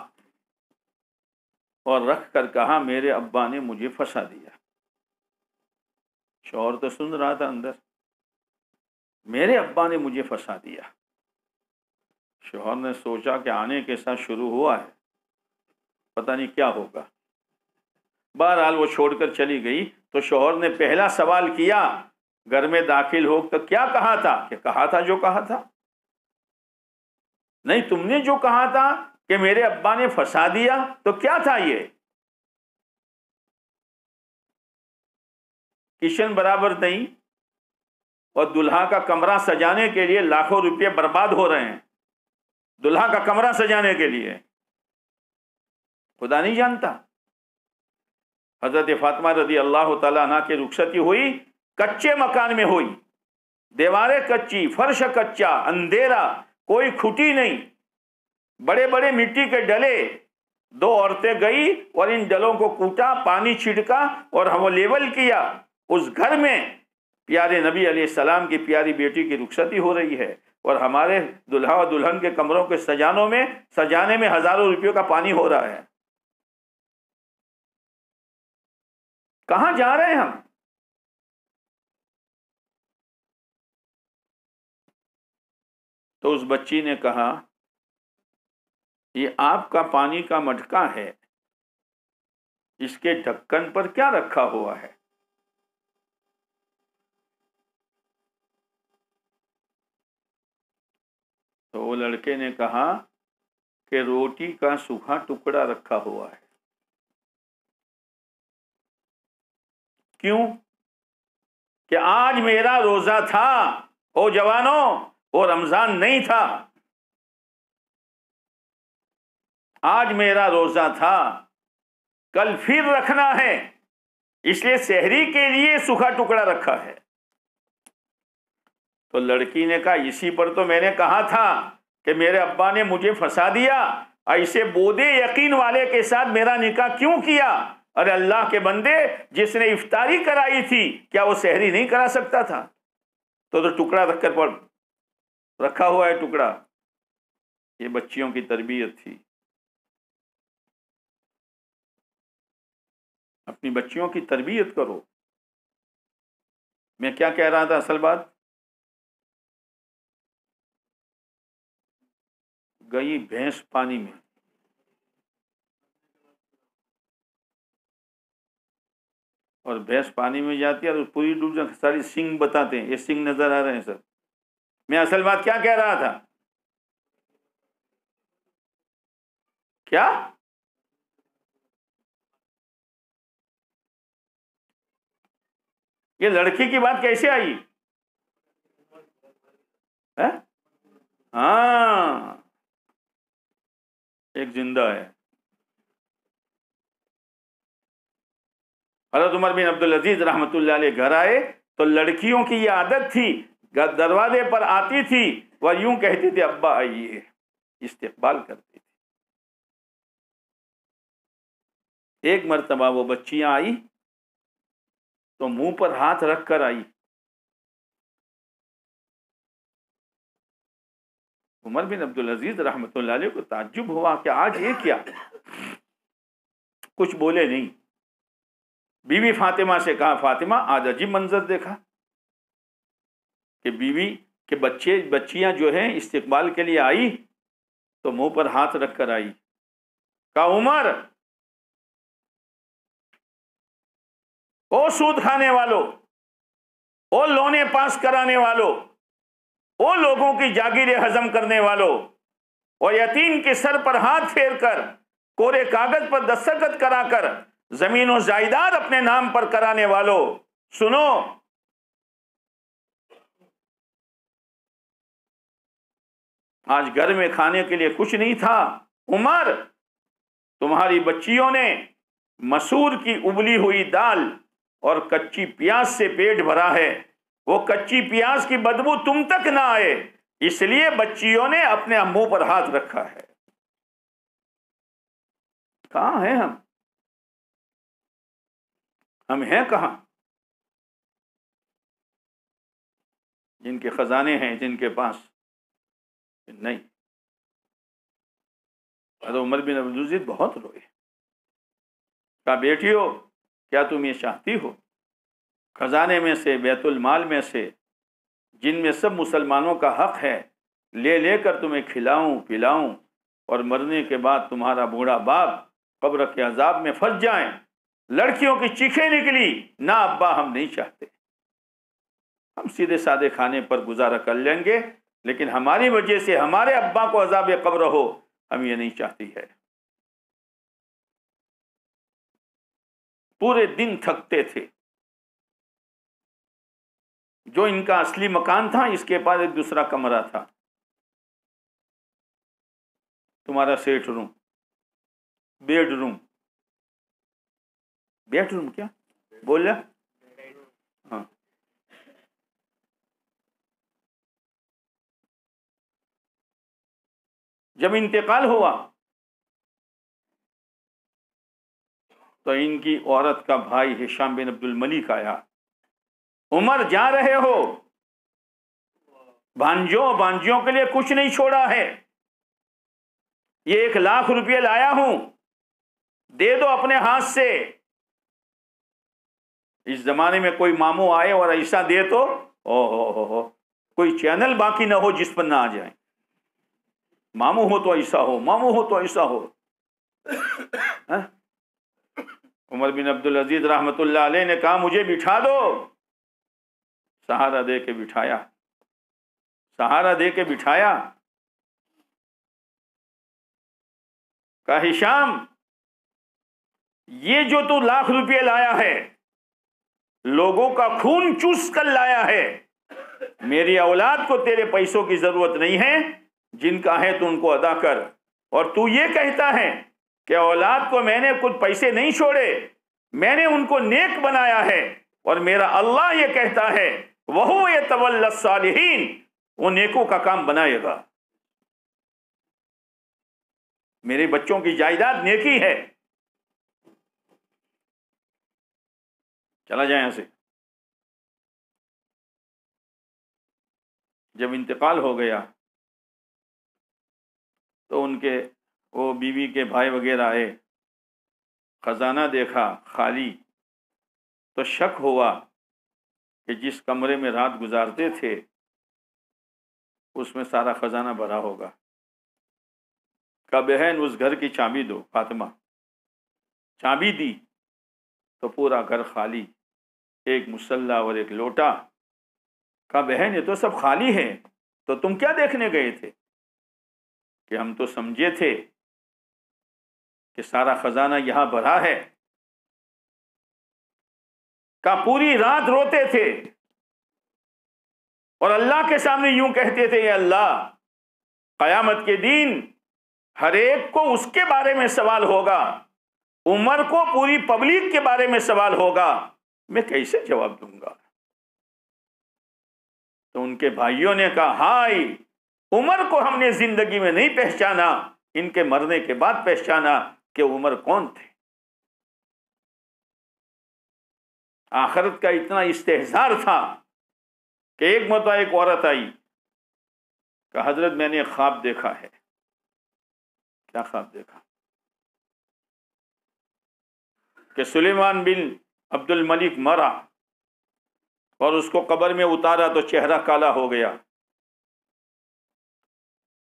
اور رکھ کر کہا میرے ابا نے مجھے پھنسا دیا۔ شوہر تو سن رہا تھا اندر، میرے ابا نے مجھے پھنسا دیا۔ شوہر نے سوچا کہ آنے کے ساتھ شروع ہوا ہے، پتہ نہیں کیا ہوگا۔ بہرحال وہ چھوڑ کر چلی گئی تو شوہر نے پہلا سوال کیا گھر میں داخل ہو تو کیا کہا تھا؟ کہ کہا تھا جو کہا تھا۔ نہیں، تم نے جو کہا تھا کہ میرے ابا نے پھنسا دیا، تو کیا تھا یہ؟ کچن برابر نہیں اور دلہا کا کمرہ سجانے کے لیے لاکھوں روپے برباد ہو رہے ہیں، دلہا کا کمرہ سجانے کے لیے۔ خدا نہیں جانتا؟ حضرت فاطمہ رضی اللہ تعالیٰ عنہ کی رخصتی ہوئی، کچے مکان میں ہوئی، دیواریں کچی، فرش کچا، اندھیرا، کوئی کھٹی نہیں، بڑے بڑے مٹی کے ڈلے۔ 2 عورتیں گئی اور ان ڈلوں کو کوٹا، پانی چھڑکا اور ہم لیول کیا۔ اس گھر میں پیارے نبی علیہ السلام کی پیاری بیٹی کی رخصتی ہو رہی ہے، اور ہمارے دلہا و دلہن کے کمروں کے سجانے میں ہزاروں روپیوں کا پانی ہو رہا ہے۔ کہاں جا رہے ہیں ہم؟ تو اس بچی نے کہا یہ آپ کا پانی کا مٹکا ہے، اس کے ڈھکن پر کیا رکھا ہوا ہے؟ تو وہ لڑکے نے کہا کہ روٹی کا سوکھا ٹکڑا رکھا ہوا ہے۔ کیوں؟ کہ آج میرا روزہ تھا، او جوانوں، وہ رمضان نہیں تھا۔ آج میرا روزہ تھا، کل پھر رکھنا ہے، اس لیے سحری کے لیے سوکھا ٹکڑا رکھا ہے۔ تو لڑکی نے کہا اسی پر تو میں نے کہا تھا کہ میرے ابا نے مجھے پھنسا دیا، ایسے بودے یقین والے کے ساتھ میرا نکاح کیوں کیا؟ ارے اللہ کے بندے، جس نے افطاری کرائی تھی کیا وہ سحری نہیں کرا سکتا تھا؟ تو ٹکڑا رکھ کر رکھا ہوا ہے ٹکڑا۔ یہ بچیوں کی تربیت تھی۔ اپنی بچیوں کی تربیت کرو۔ میں کیا کہہ رہا تھا اصل بات؟ گئی بھینس پانی میں، اور بھینس پانی میں جاتی ہے اور پوری ڈوب جاتی، ساری سنگ بتاتے ہیں، یہ سنگ نظر آ رہے ہیں سر۔ میں اصل بات کیا کہہ رہا تھا؟ کیا؟ یہ لڑکی کی بات کیسے آئی؟ ہاں، ایک زندہ ہے۔ حضرت عمر بن عبدالعزیز رحمۃ اللہ علیہ گھر آئے تو لڑکیوں کی یہ عادت تھی، دروازے پر آتی تھی وہ یوں کہتی تھی ابا آئیے، استقبال کرتی تھی۔ ایک مرتبہ وہ بچیاں آئی تو منہ پر ہاتھ رکھ کر آئی۔ عمر بن عبدالعزیز رحمۃ اللہ علیہ کو تعجب ہوا کہ آج یہ کیا؟ کچھ بولے نہیں۔ بیوی فاطمہ سے کہا فاطمہ آج عجیب منظر دیکھا کہ بیوی کے بچیاں جو ہیں استقبال کے لیے آئی تو منہ پر ہاتھ رکھ کر آئی۔ کہا عمر، او سود کھانے والوں، او لونے پاس کرانے والوں، او لوگوں کی جاگیریں ہضم کرنے والوں، اور یتیم کے سر پر ہاتھ پھیر کر کورے کاغذ پر دستخط کرا کر زمین و جائیداد اپنے نام پر کرانے والوں، سنو، آج گھر میں کھانے کے لیے کچھ نہیں تھا۔ عمر، تمہاری بچیوں نے مسور کی ابلی ہوئی دال اور کچی پیاز سے پیٹ بھرا ہے، وہ کچی پیاز کی بدبو تم تک نہ آئے، اس لیے بچیوں نے اپنے منہ پر ہاتھ رکھا ہے۔ کہاں ہیں ہم ہیں کہاں؟ جن کے خزانے ہیں، جن کے پاس نہیں۔ حضرت عمر بن عبدالعزیز بہت روئے۔ کہا بیٹیو، کیا تم یہ چاہتی ہو خزانے میں سے، بیت المال میں سے، جن میں سب مسلمانوں کا حق ہے، لے لے کر تمہیں کھلاؤں پلاؤں، اور مرنے کے بعد تمہارا بوڑھا باپ قبر کے عذاب میں پھنس جائیں؟ لڑکیوں کی چیخیں نکلی، نہ ابا ہم نہیں چاہتے، ہم سیدھے سادے کھانے پر گزارا کر لیں گے، لیکن ہماری وجہ سے ہمارے ابا کو عذاب قبر ہو، ہم یہ نہیں چاہتی ہے۔ پورے دن تھکتے تھے۔ جو ان کا اصلی مکان تھا اس کے پاس ایک دوسرا کمرہ تھا، تمہارا سیٹ روم، بیڈ روم۔ بیڈ روم کیا بول رہا؟ ہاں، جب انتقال ہوا تو ان کی عورت کا بھائی ہشام بن عبد الملک آیا، عمر جا رہے ہو؟ بانجیوں کے لیے کچھ نہیں چھوڑا ہے، یہ 1,00,000 روپے لایا ہوں، دے دو اپنے ہاتھ سے۔ اس زمانے میں کوئی ماموں آئے اور ایسا دے تو او کوئی چینل باقی نہ ہو جس پر نہ آ جائیں، ماموں ہو تو ایسا ہو، ماموں ہو تو ایسا ہو۔ عمر بن عبدالعزیز رحمت اللہ علیہ نے کہا مجھے بٹھا دو، سہارا دے کے بٹھایا، سہارا دے کے بٹھایا۔ کہا ہشام، یہ جو تو 1,00,000 روپے لایا ہے، لوگوں کا خون چوس کر لایا ہے، میری اولاد کو تیرے پیسوں کی ضرورت نہیں ہے، جن کا ہے تو ان کو ادا کر، اور تو یہ کہتا ہے کہ اولاد کو میں نے کچھ پیسے نہیں چھوڑے، میں نے ان کو نیک بنایا ہے، اور میرا اللہ یہ کہتا ہے وَهُوَ يَتَوَلَّى الصَّالِحِينَ، وہ نیکوں کا کام بنائے گا۔ میرے بچوں کی جائیداد نیکی ہے۔ چلا جائیں یہاں سے۔ جب انتقال ہو گیا تو ان کے وہ بیوی کے بھائی وغیرہ آئے، خزانہ دیکھا خالی، تو شک ہوا کہ جس کمرے میں رات گزارتے تھے اس میں سارا خزانہ بھرا ہوگا۔ کہا بہن اس گھر کی چابی دو۔ فاطمہ چابی دی تو پورا گھر خالی، ایک مصلی اور ایک لوٹا۔ کہا بہن یہ تو سب خالی ہے، تو تم کیا دیکھنے گئے تھے؟ کہ ہم تو سمجھے تھے کہ سارا خزانہ یہاں بھرا ہے۔ کہا پوری رات روتے تھے اور اللہ کے سامنے یوں کہتے تھے، اے اللہ، قیامت کے دن ہر ایک کو اس کے بارے میں سوال ہوگا، عمر کو پوری پبلک کے بارے میں سوال ہوگا، میں کیسے جواب دوں گا؟ تو ان کے بھائیوں نے کہا ہائے، عمر کو ہم نے زندگی میں نہیں پہچانا، ان کے مرنے کے بعد پہچانا کہ عمر کون تھے۔ آخرت کا اتنا استحضار تھا کہ ایک مرتبہ ایک عورت آئی کہ حضرت میں نے ایک خواب دیکھا ہے۔ کیا خواب دیکھا؟ کہ سلیمان بن عبد الملک مرا اور اس کو قبر میں اتارا تو چہرہ کالا ہو گیا۔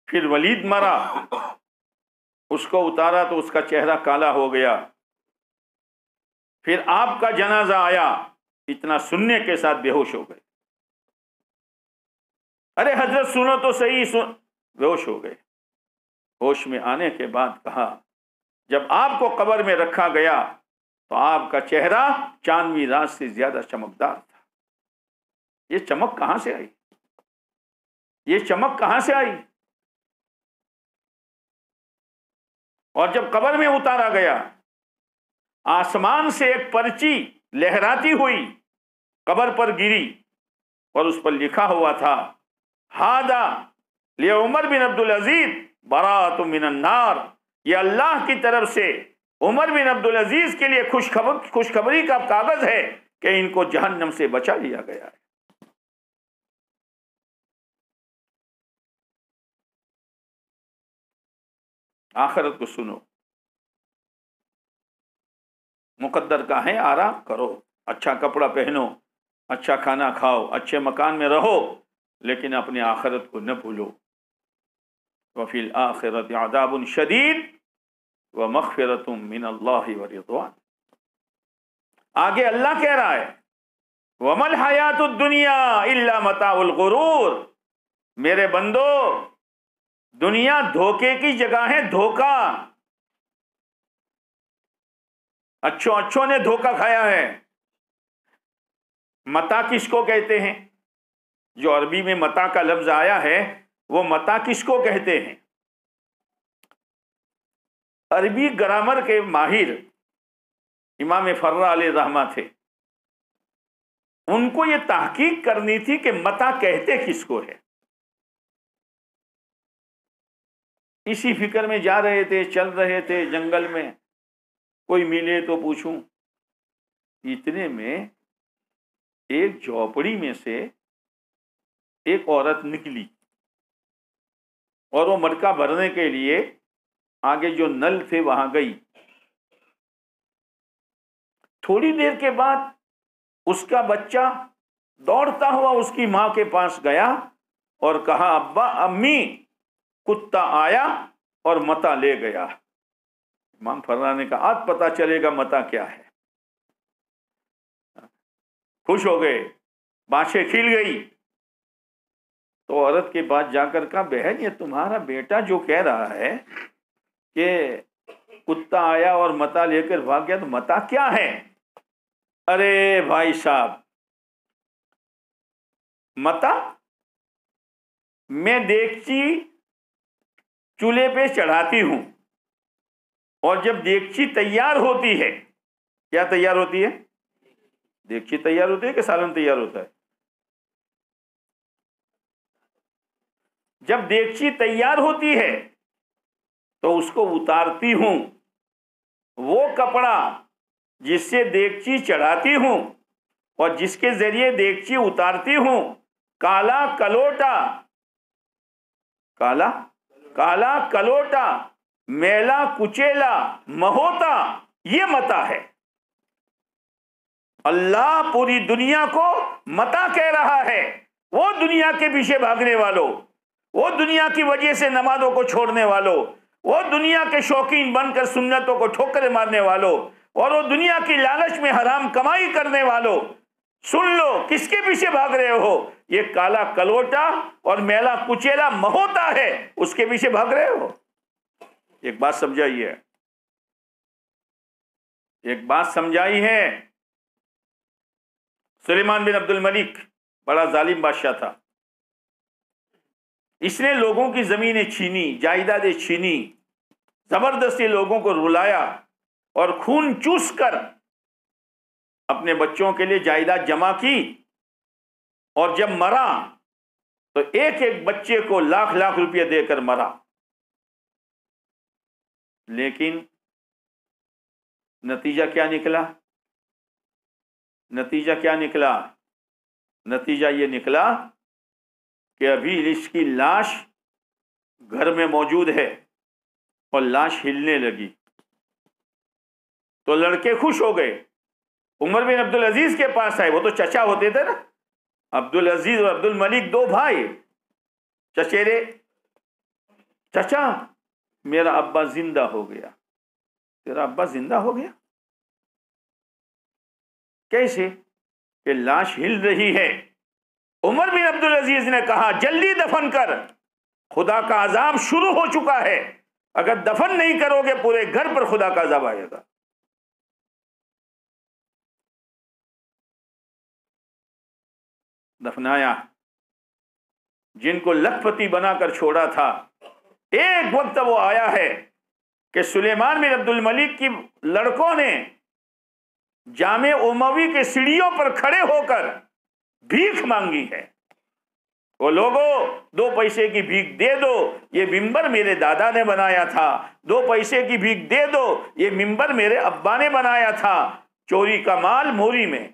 پھر ولید مرا، اس کو اتارا تو اس کا چہرہ کالا ہو گیا۔ پھر آپ کا جنازہ آیا، اتنا سننے کے ساتھ بے ہوش ہو گئے۔ ارے حضرت سنو تو صحیح، بے ہوش ہو گئے۔ ہوش میں آنے کے بعد کہا جب آپ کو قبر میں رکھا گیا تو آپ کا چہرہ چاندنی رات سے زیادہ چمکدار تھا۔ یہ چمک کہاں سے آئی؟ یہ چمک کہاں سے آئی؟ اور جب قبر میں اتارا گیا، آسمان سے ایک پرچی لہراتی ہوئی قبر پر گری اور اس پر لکھا ہوا تھا ہذا لعمر بن عبد العزیز براۃ من النار، یہ اللہ کی طرف سے عمر بن عبد العزیز کے لیے خوشخبری کا کاغذ ہے کہ ان کو جہنم سے بچا لیا گیا ہے۔ آخرت کو سنو، مقدر کا ہے، آرام کرو، اچھا کپڑا پہنو، اچھا کھانا کھاؤ، اچھے مکان میں رہو، لیکن اپنے آخرت کو نہ بھولو۔ وفی الآخرۃ عذاب شدید ومغفرۃ من اللہ ورضوان۔ آگے اللہ کہہ رہا ہے وما الحیات الدنیا الا متاع الغرور، میرے بندو دنیا دھوکے کی جگہ ہے، دھوکا۔ اچھوں نے دھوکا کھایا ہے۔ متاع کس کو کہتے ہیں؟ جو عربی میں متاع کا لفظ آیا ہے وہ متاع کس کو کہتے ہیں؟ عربی گرامر کے ماہر امام فرا علیہ رحمہ تھے، ان کو یہ تحقیق کرنی تھی کہ متاع کہتے کس کو ہے۔ اسی فکر میں جا رہے تھے، چل رہے تھے جنگل میں، کوئی ملے تو پوچھوں۔ اتنے میں ایک جھوپڑی میں سے ایک عورت نکلی اور وہ مٹکا بھرنے کے لیے آگے جو نل تھے وہاں گئی۔ تھوڑی دیر کے بعد اس کا بچہ دوڑتا ہوا اس کی ماں کے پاس گیا اور کہا ابا، امی، کتا آیا اور متاع لے گیا۔ امام فرا نے کہا آج پتا چلے گا متاع کیا ہے۔ خوش ہو گئے، بانچیں کھل گئی۔ تو عورت کے پاس جا کر کہا بہن یہ تمہارا بیٹا جو کہہ رہا ہے کہ کتا آیا اور متاع لے کر بھاگ گیا، تو متاع کیا ہے؟ ارے بھائی صاحب، متاع میں دیگچی چولہے پہ چڑھاتی ہوں، اور جب دیگچی تیار ہوتی ہے، کیا تیار ہوتی ہے؟ دیگچی تیار ہوتی ہے کہ سالن تیار ہوتا ہے؟ جب دیگچی تیار ہوتی ہے تو اس کو اتارتی ہوں، وہ کپڑا جس سے دیگچی چڑھاتی ہوں اور جس کے ذریعے دیگچی اتارتی ہوں، کالا کلوٹا، کالا کلوٹا، میلا کچیلا، مہوتا، یہ متا ہے۔ اللہ پوری دنیا کو متا کہہ رہا ہے۔ وہ دنیا کے پیچھے بھاگنے والوں، وہ دنیا کی وجہ سے نمازوں کو چھوڑنے والوں، وہ دنیا کے شوقین بن کر سنتوں کو ٹھوکریں مارنے والوں، اور وہ دنیا کی لالچ میں حرام کمائی کرنے والوں، سن لو کس کے پیچھے بھاگ رہے ہو؟ یہ کالا کلوٹا اور میلا کچیلا مہوتا ہے، اس کے پیچھے بھاگ رہے ہو۔ ایک بات سمجھائیے، ایک بات سمجھائی ہے۔ سلیمان بن عبد الملک بڑا ظالم بادشاہ تھا۔ اس نے لوگوں کی زمینیں چھینی، جائیدادیں چھینی، زبردستی لوگوں کو رلایا اور خون چوس کر اپنے بچوں کے لیے جائیداد جمع کی، اور جب مرا تو ایک ایک بچے کو لاکھ لاکھ روپیہ دے کر مرا۔ لیکن نتیجہ کیا نکلا؟ نتیجہ کیا نکلا؟ نتیجہ یہ نکلا کہ ابھی اس کی لاش گھر میں موجود ہے اور لاش ہلنے لگی تو لڑکے خوش ہو گئے، عمر بن عبد العزیز کے پاس آئے، وہ تو چچا ہوتے تھے نا، عبد العزیز اور عبد الملک دو بھائی چچیرے۔ چچا میرا ابا زندہ ہو گیا۔ تیرا ابا زندہ ہو گیا؟ کیسے؟ کہ لاش ہل رہی ہے۔ عمر بن عبد العزیز نے کہا جلدی دفن کر، خدا کا عذاب شروع ہو چکا ہے، اگر دفن نہیں کرو گے پورے گھر پر خدا کا عذاب آئے گا۔ دفنایا، جن کو لکھ پتی بنا کر چھوڑا تھا، ایک وقت وہ آیا ہے کہ سلیمان بن عبد الملک کی لڑکوں نے جامع اموی کے سیڑھیوں پر کھڑے ہو کر بھیک مانگی ہے۔ وہ لوگوں 2 پیسے کی بھیک دے دو، یہ ممبر میرے دادا نے بنایا تھا، 2 پیسے کی بھیک دے دو، یہ ممبر میرے ابا نے بنایا تھا۔ چوری کا مال موری میں،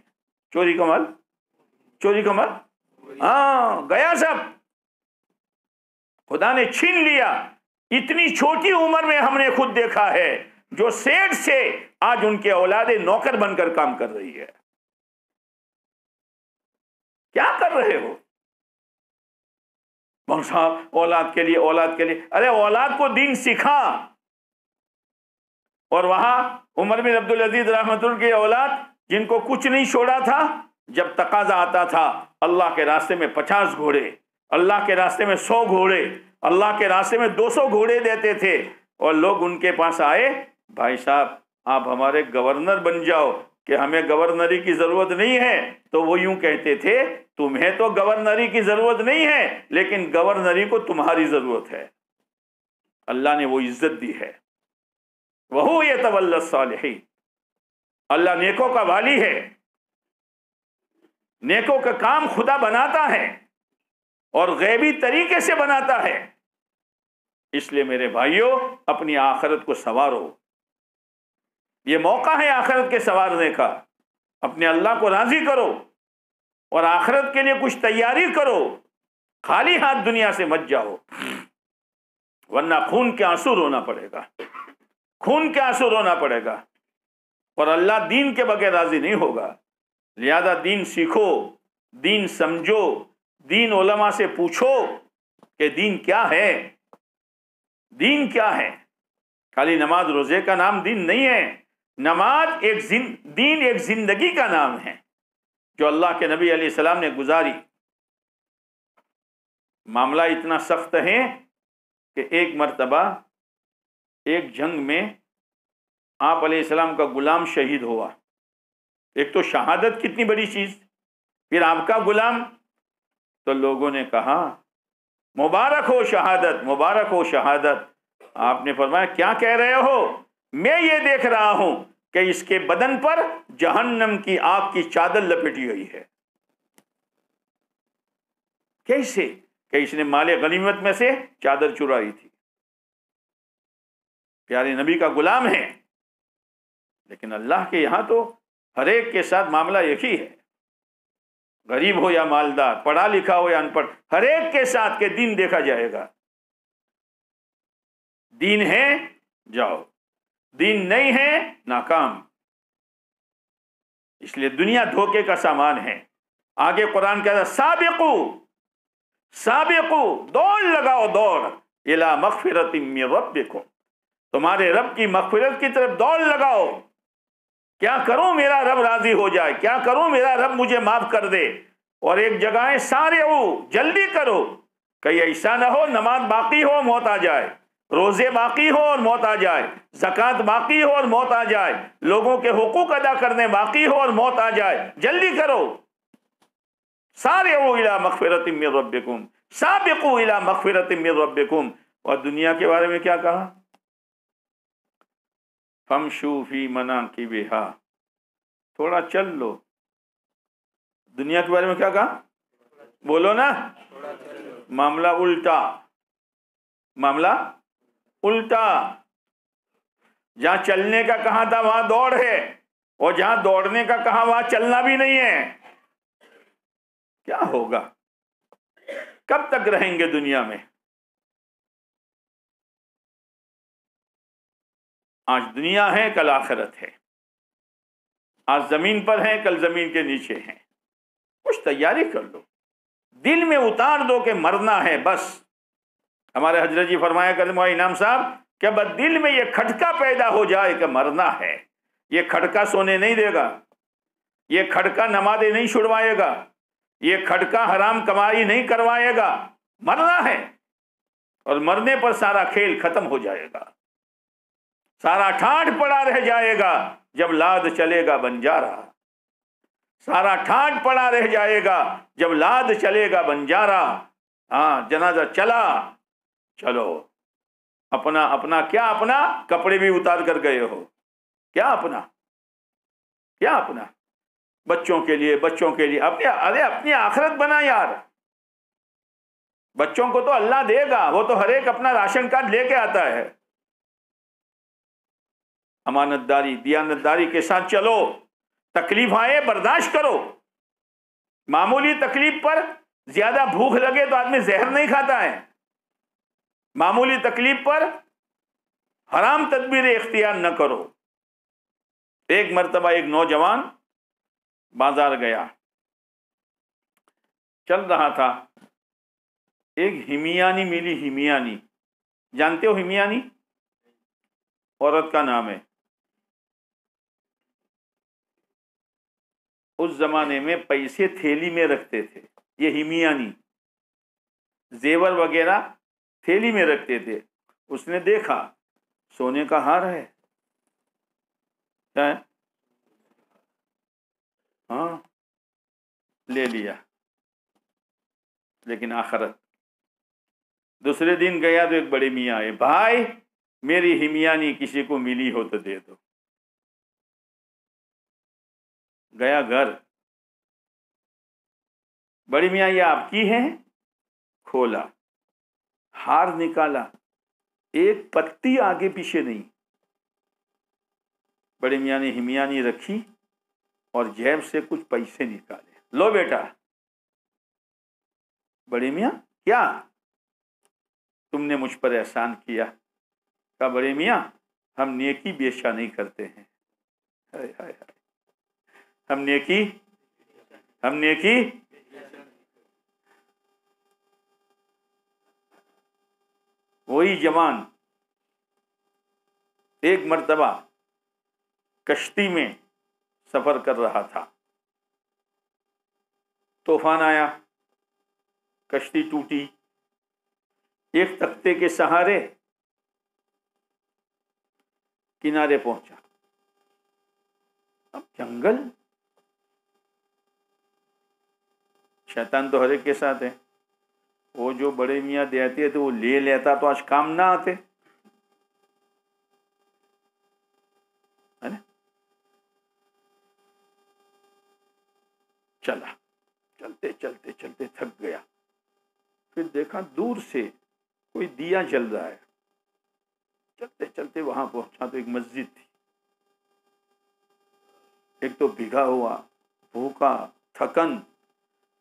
چوری کا مال ہاں گیا سب، خدا نے چھین لیا۔ اتنی چھوٹی عمر میں ہم نے خود دیکھا ہے جو سیٹ سے آج ان کے اولادیں نوکر بن کر کام کر رہی ہے۔ کیا کر رہے ہو؟ بہن صاحب اولاد کے لیے، اولاد کے لیے، ارے اولاد کو دین سکھا۔ اور وہاں عمر بن عبد العزیز رحمت اللہ کی اولاد جن کو کچھ نہیں چھوڑا تھا، جب تقاضا آتا تھا اللہ کے راستے میں 50 گھوڑے، اللہ کے راستے میں 100 گھوڑے، اللہ کے راستے میں 200 گھوڑے دیتے تھے، اور لوگ ان کے پاس آئے، بھائی صاحب آپ ہمارے گورنر بن جاؤ کہ ہمیں گورنری کی ضرورت نہیں ہے، تو وہ یوں کہتے تھے تمہیں تو گورنری کی ضرورت نہیں ہے لیکن گورنری کو تمہاری ضرورت ہے۔ اللہ نے وہ عزت دی ہے، وَهُوَ يَتَوَلَّى الصَّالِحِينَ، اللہ نیکوں کا والی ہے، نیکوں کا کام خدا بناتا ہے اور غیبی طریقے سے بناتا ہے۔ اس لیے میرے بھائیوں اپنی آخرت کو سنوارو، یہ موقع ہے آخرت کے سنوارنے کا۔ اپنے اللہ کو راضی کرو اور آخرت کے لیے کچھ تیاری کرو، خالی ہاتھ دنیا سے مت جاؤ، ورنہ خون کے آنسو رونا پڑے گا، خون کے آنسو رونا پڑے گا، اور اللہ دین کے بغیر راضی نہیں ہوگا۔ لہذا دین سیکھو، دین سمجھو، دین علماء سے پوچھو کہ دین کیا ہے، دین کیا ہے۔ خالی نماز روزے کا نام دین نہیں ہے، نماز دین ایک زندگی کا نام ہے جو اللہ کے نبی علیہ السلام نے گزاری۔ معاملہ اتنا سخت ہے کہ ایک مرتبہ ایک جنگ میں آپ علیہ السلام کا غلام شہید ہوا۔ ایک تو شہادت کتنی بڑی چیز، پھر آپ کا غلام، تو لوگوں نے کہا مبارک ہو شہادت، مبارک ہو شہادت۔ آپ نے فرمایا کیا کہہ رہے ہو؟ میں یہ دیکھ رہا ہوں کہ اس کے بدن پر جہنم کی آگ کی چادر لپیٹی ہوئی ہے. کیسے؟ کہ اس نے مال غنیمت میں سے چادر چرائی تھی. پیارے نبی کا غلام ہے، لیکن اللہ کے یہاں تو ہر ایک کے ساتھ معاملہ ایک ہی ہے، غریب ہو یا مالدار، پڑھا لکھا ہو یا ان پڑھ، ہر ایک کے ساتھ کے دین دیکھا جائے گا. دین ہے جاؤ، دین نہیں ہے ناکام. اس لیے دنیا دھوکے کا سامان ہے. آگے قرآن کہتا ہے سابقو سابقو، دوڑ لگاؤ، دوڑ الی مغفرۃ من ربکم، تمہارے رب کی مغفرت کی طرف دوڑ لگاؤ. کیا کروں میرا رب راضی ہو جائے، کیا کروں میرا رب مجھے معاف کر دے. اور ایک جگہ ہے سارعو، جلدی کرو، کہیں ایسا نہ ہو نماز باقی ہو موت آ جائے، روزے باقی ہو اور موت آ جائے، زکوٰۃ باقی ہو اور موت آ جائے، لوگوں کے حقوق ادا کرنے باقی ہو اور موت آ جائے. جلدی کرو. سارعو الی مغفرۃ من ربکم، سابقوا الی مغفرۃ من ربکم. اور دنیا کے بارے میں کیا کہا؟ فامشوا فی مناکبہا، تھوڑا چل لو. دنیا کے بارے میں کیا کہا؟ بولو نا. معاملہ الٹا، معاملہ الٹا. جہاں چلنے کا کہا تھا وہاں دوڑ ہے، اور جہاں دوڑنے کا کہا وہاں چلنا بھی نہیں ہے. کیا ہوگا؟ کب تک رہیں گے دنیا میں؟ آج دنیا ہے، کل آخرت ہے. آج زمین پر ہیں، کل زمین کے نیچے ہیں. کچھ تیاری کر لو، دل میں اتار دو کہ مرنا ہے بس. ہمارے حضرت جی فرمایا کرتے ہیں انعام صاحب کہ بس دل میں یہ کھٹکا پیدا ہو جائے کہ مرنا ہے. یہ کھٹکا سونے نہیں دے گا، یہ کھٹکا نمازیں نہیں چھڑوائے گا، یہ کھٹکا حرام کمائی نہیں کروائے گا. مرنا ہے، اور مرنے پر سارا کھیل ختم ہو جائے گا. سارا ٹھاٹھ پڑا رہ جائے گا جب لاد چلے گا بنجارا. سارا ٹھاٹھ پڑا رہ جائے گا جب لاد چلے گا بنجارا. ہاں، جنازہ چلا، چلو. اپنا اپنا کیا، اپنا کپڑے بھی اتار کر گئے ہو. کیا اپنا، کیا اپنا؟ بچوں کے لیے، بچوں کے لیے اپنی آخرت بنا یار. بچوں کو تو اللہ دے گا، وہ تو ہر ایک اپنا راشن کارڈ لے کے آتا ہے. امانت داری، دیانت داری کے ساتھ چلو. تکلیف آئے برداشت کرو. معمولی تکلیف پر زیادہ بھوک لگے تو آدمی زہر نہیں کھاتا ہے. معمولی تکلیف پر حرام تدبیریں اختیار نہ کرو. ایک مرتبہ ایک نوجوان بازار گیا، چل رہا تھا، ایک ہمیانی ملی. ہمیانی جانتے ہو؟ ہمیانی عورت کا نام ہے. اس زمانے میں پیسے تھیلی میں رکھتے تھے. یہ ہمیانی زیور وغیرہ تھیلی میں رکھتے تھے. اس نے دیکھا سونے کا ہار ہے. کیا ہے؟ ہاں، لے لیا. لیکن آخرت. دوسرے دن گیا تو ایک بڑے میاں آئے، بھائی میری ہمیانی کسی کو ملی ہو تو دے دو. گیا گھر، بڑی میاں یہ آپ کی ہے؟ کھولا، ہار نکالا، ایک پتی آگے پیچھے نہیں. بڑے میاں نے ہمیانی رکھی اور جیب سے کچھ پیسے نکالے. لو بیٹا. بڑے میاں کیا؟ تم نے مجھ پر احسان کیا. کہا بڑے میاں ہم نیکی بیشا نہیں کرتے ہیں. ہائے ہائے ہائے. ہم نیکی وہی جوان ایک مرتبہ کشتی میں سفر کر رہا تھا. طوفان آیا، کشتی ٹوٹی. ایک تختے کے سہارے کنارے پہنچا. اب جنگل، شیطان تو ہر ایک کے ساتھ ہے. وہ جو بڑے میاں دیتے تھے وہ لے لیتا تو آج کام نہ آتے. چلتے چلتے چلتے تھک گیا. پھر دیکھا دور سے کوئی دیا جل رہا ہے. چلتے چلتے وہاں پہنچا تو ایک مسجد تھی. ایک تو بھیگا ہوا، بھوکا، تھکن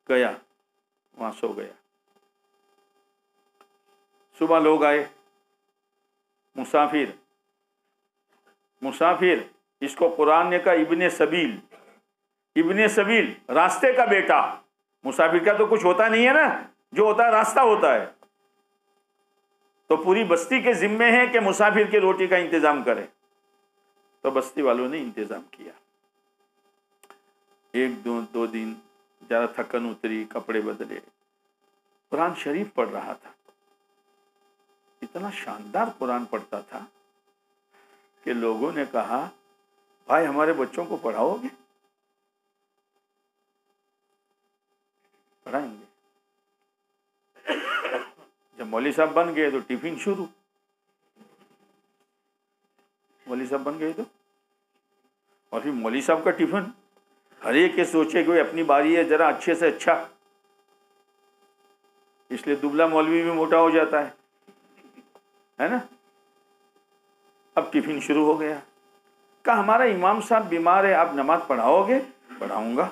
گیا، وہاں سو گیا. صبح لوگ آئے، مسافر. اس کو قرآن نے کہا ابن سبیل. ابن سبیل راستے کا بیٹا. مسافر کا تو کچھ ہوتا نہیں ہے نا، جو ہوتا ہے راستہ ہوتا ہے. تو پوری بستی کے ذمے ہے کہ مسافر کی روٹی کا انتظام کرے. تو بستی والوں نے انتظام کیا. ایک دو دن ذرا تھکن اتری، کپڑے بدلے، قرآن شریف پڑھ رہا تھا. اتنا شاندار قرآن پڑھتا تھا کہ لوگوں نے کہا بھائی ہمارے بچوں کو پڑھاؤ گے؟ پڑھائیں گے. جب مولوی صاحب بن گئے تو ٹفن شروع. مولوی صاحب بن گئے تو اور پھر مولوی صاحب کا ٹفن ہر ایک کے سوچے کہ اپنی باری ہے، ذرا اچھے سے اچھا. اس لیے دبلا مولوی بھی موٹا ہو جاتا ہے نا. اب ٹفن شروع ہو گیا. کہا ہمارا امام صاحب بیمار ہے، آپ نماز پڑھاؤ گے؟ پڑھاؤں گا.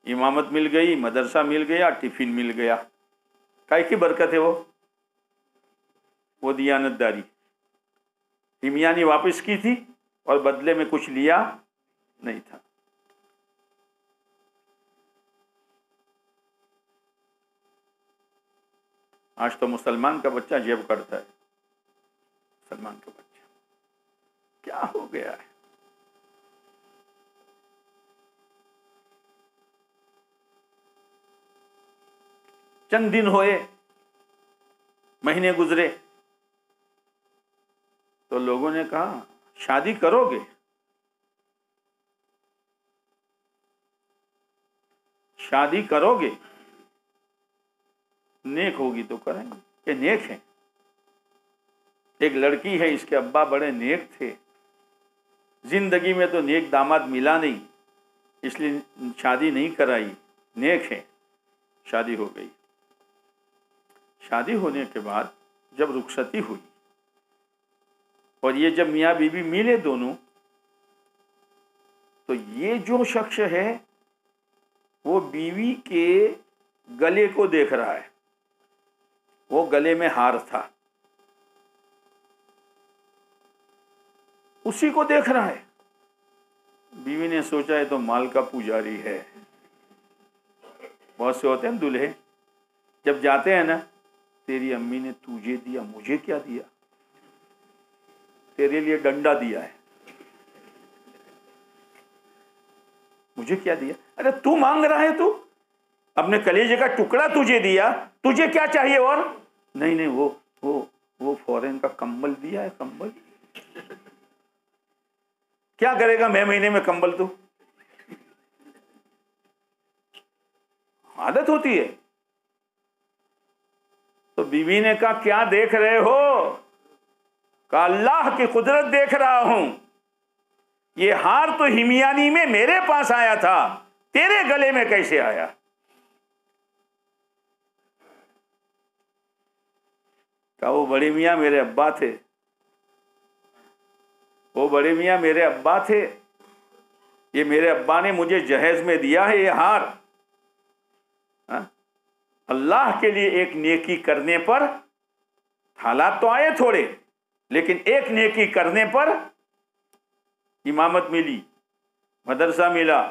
امامت مل گئی، مدرسہ مل گیا، ٹفن مل گیا. کائے کی برکت ہے وہ دیانت داری. ہمیانی واپس کی تھی اور بدلے میں کچھ لیا نہیں تھا. آج تو مسلمان کا بچہ جیب کرتا ہے. مسلمان کا بچہ کیا ہو گیا ہے؟ چند دن ہوئے، مہینے گزرے تو لوگوں نے کہا شادی کرو گے؟ شادی کرو گے؟ نیک ہوگی تو کریں گے. کہ نیک ہے. ایک لڑکی ہے، اس کے ابا بڑے نیک تھے، زندگی میں تو نیک داماد ملا نہیں، اس لیے شادی نہیں کرائی. نیک ہے. شادی ہو گئی. شادی ہونے کے بعد جب رخصتی ہوئی اور یہ جب میاں بیوی ملے دونوں، تو یہ جو شخص ہے وہ بیوی کے گلے کو دیکھ رہا ہے. وہ گلے میں ہار تھا، اسی کو دیکھ رہا ہے. بیوی نے سوچا ہے تو مال کا پجاری ہے. بہت سے ہوتے ہیں دلہے جب جاتے ہیں نا، تیری امی نے تجھے دیا، مجھے کیا دیا؟ تیرے لیے ڈنڈا دیا ہے، مجھے کیا دیا؟ ارے تو مانگ رہا ہے، تو اپنے کلیجے کا ٹکڑا تجھے دیا، تجھے کیا چاہیے؟ اور نہیں وہ فورن کا کمبل دیا ہے. کمبل کیا کرے گا مہینے میں کمبل؟ تو عادت ہوتی ہے. تو بیوی نے کہا کیا دیکھ رہے ہو؟ کہا اللہ کی قدرت دیکھ رہا ہوں. یہ ہار تو ہمیانی میں میرے پاس آیا تھا، تیرے گلے میں کیسے آیا؟ کہا وہ بڑے میاں میرے ابا تھے. وہ بڑے میاں میرے ابا تھے. یہ میرے ابا نے مجھے جہیز میں دیا ہے یہ ہار. اللہ کے لیے ایک نیکی کرنے پر حالات تو آئے تھوڑے، لیکن ایک نیکی کرنے پر امامت ملی، مدرسہ ملا،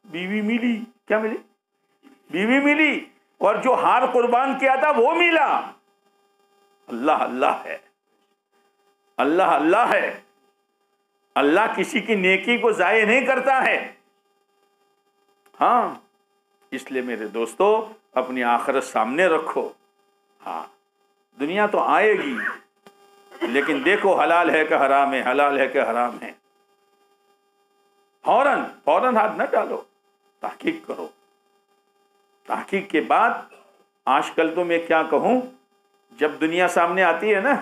بیوی ملی. کیا ملی؟ بیوی ملی. اور جو ہار قربان کیا تھا وہ ملا. اللہ اللہ ہے. اللہ اللہ ہے. اللہ کسی کی نیکی کو ضائع نہیں کرتا ہے. ہاں، اس لیے میرے دوستو اپنی آخرت سامنے رکھو. ہاں، دنیا تو آئے گی، لیکن دیکھو حلال ہے کہ حرام ہے، حلال ہے کہ حرام ہے. فوراً ہاتھ نہ ڈالو، تحقیق کرو. تحقیق کے بعد آج کل تو میں کیا کہوں، جب دنیا سامنے آتی ہے نا،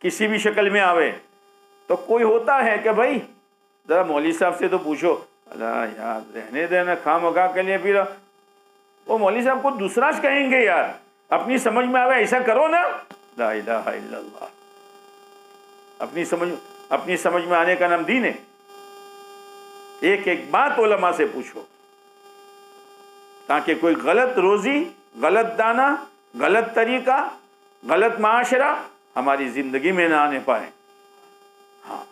کسی بھی شکل میں آوے، تو کوئی ہوتا ہے کہ بھائی ذرا مولوی صاحب سے تو پوچھو. اللہ یار رہنے دینا، خواہ مخواہ کے لیے پھر وہ مولوی صاحب کو دوسرا کہیں گے یار، اپنی سمجھ میں آوے ایسا کرو نا. لا الہ الا اللہ. اپنی سمجھ میں آنے کا نام دین ہے؟ ایک ایک بات علماء سے پوچھو تاکہ کوئی غلط روزی، غلط دانہ، غلط طریقہ، غلط معاشرہ ہماری زندگی میں نہ آنے پائے. ہاں،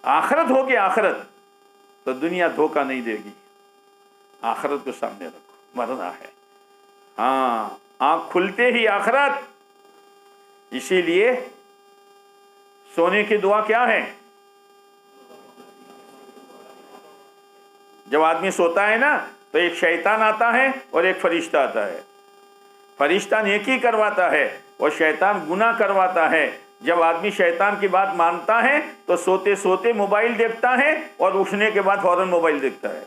آخرت ہوگی آخرت تو دنیا دھوکہ نہیں دے گی. آخرت کو سامنے رکھو، مرنا ہے. ہاں، آنکھ کھلتے ہی آخرت. اسی لیے سونے کی دعا کیا ہے؟ جب آدمی سوتا ہے نا تو ایک شیطان آتا ہے اور ایک فرشتہ آتا ہے. فرشتہ نیکی کرواتا ہے اور شیطان گناہ کرواتا ہے. جب آدمی شیطان کی بات مانتا ہے تو سوتے سوتے موبائل دیکھتا ہے اور اٹھنے کے بعد فوراً موبائل دیکھتا ہے.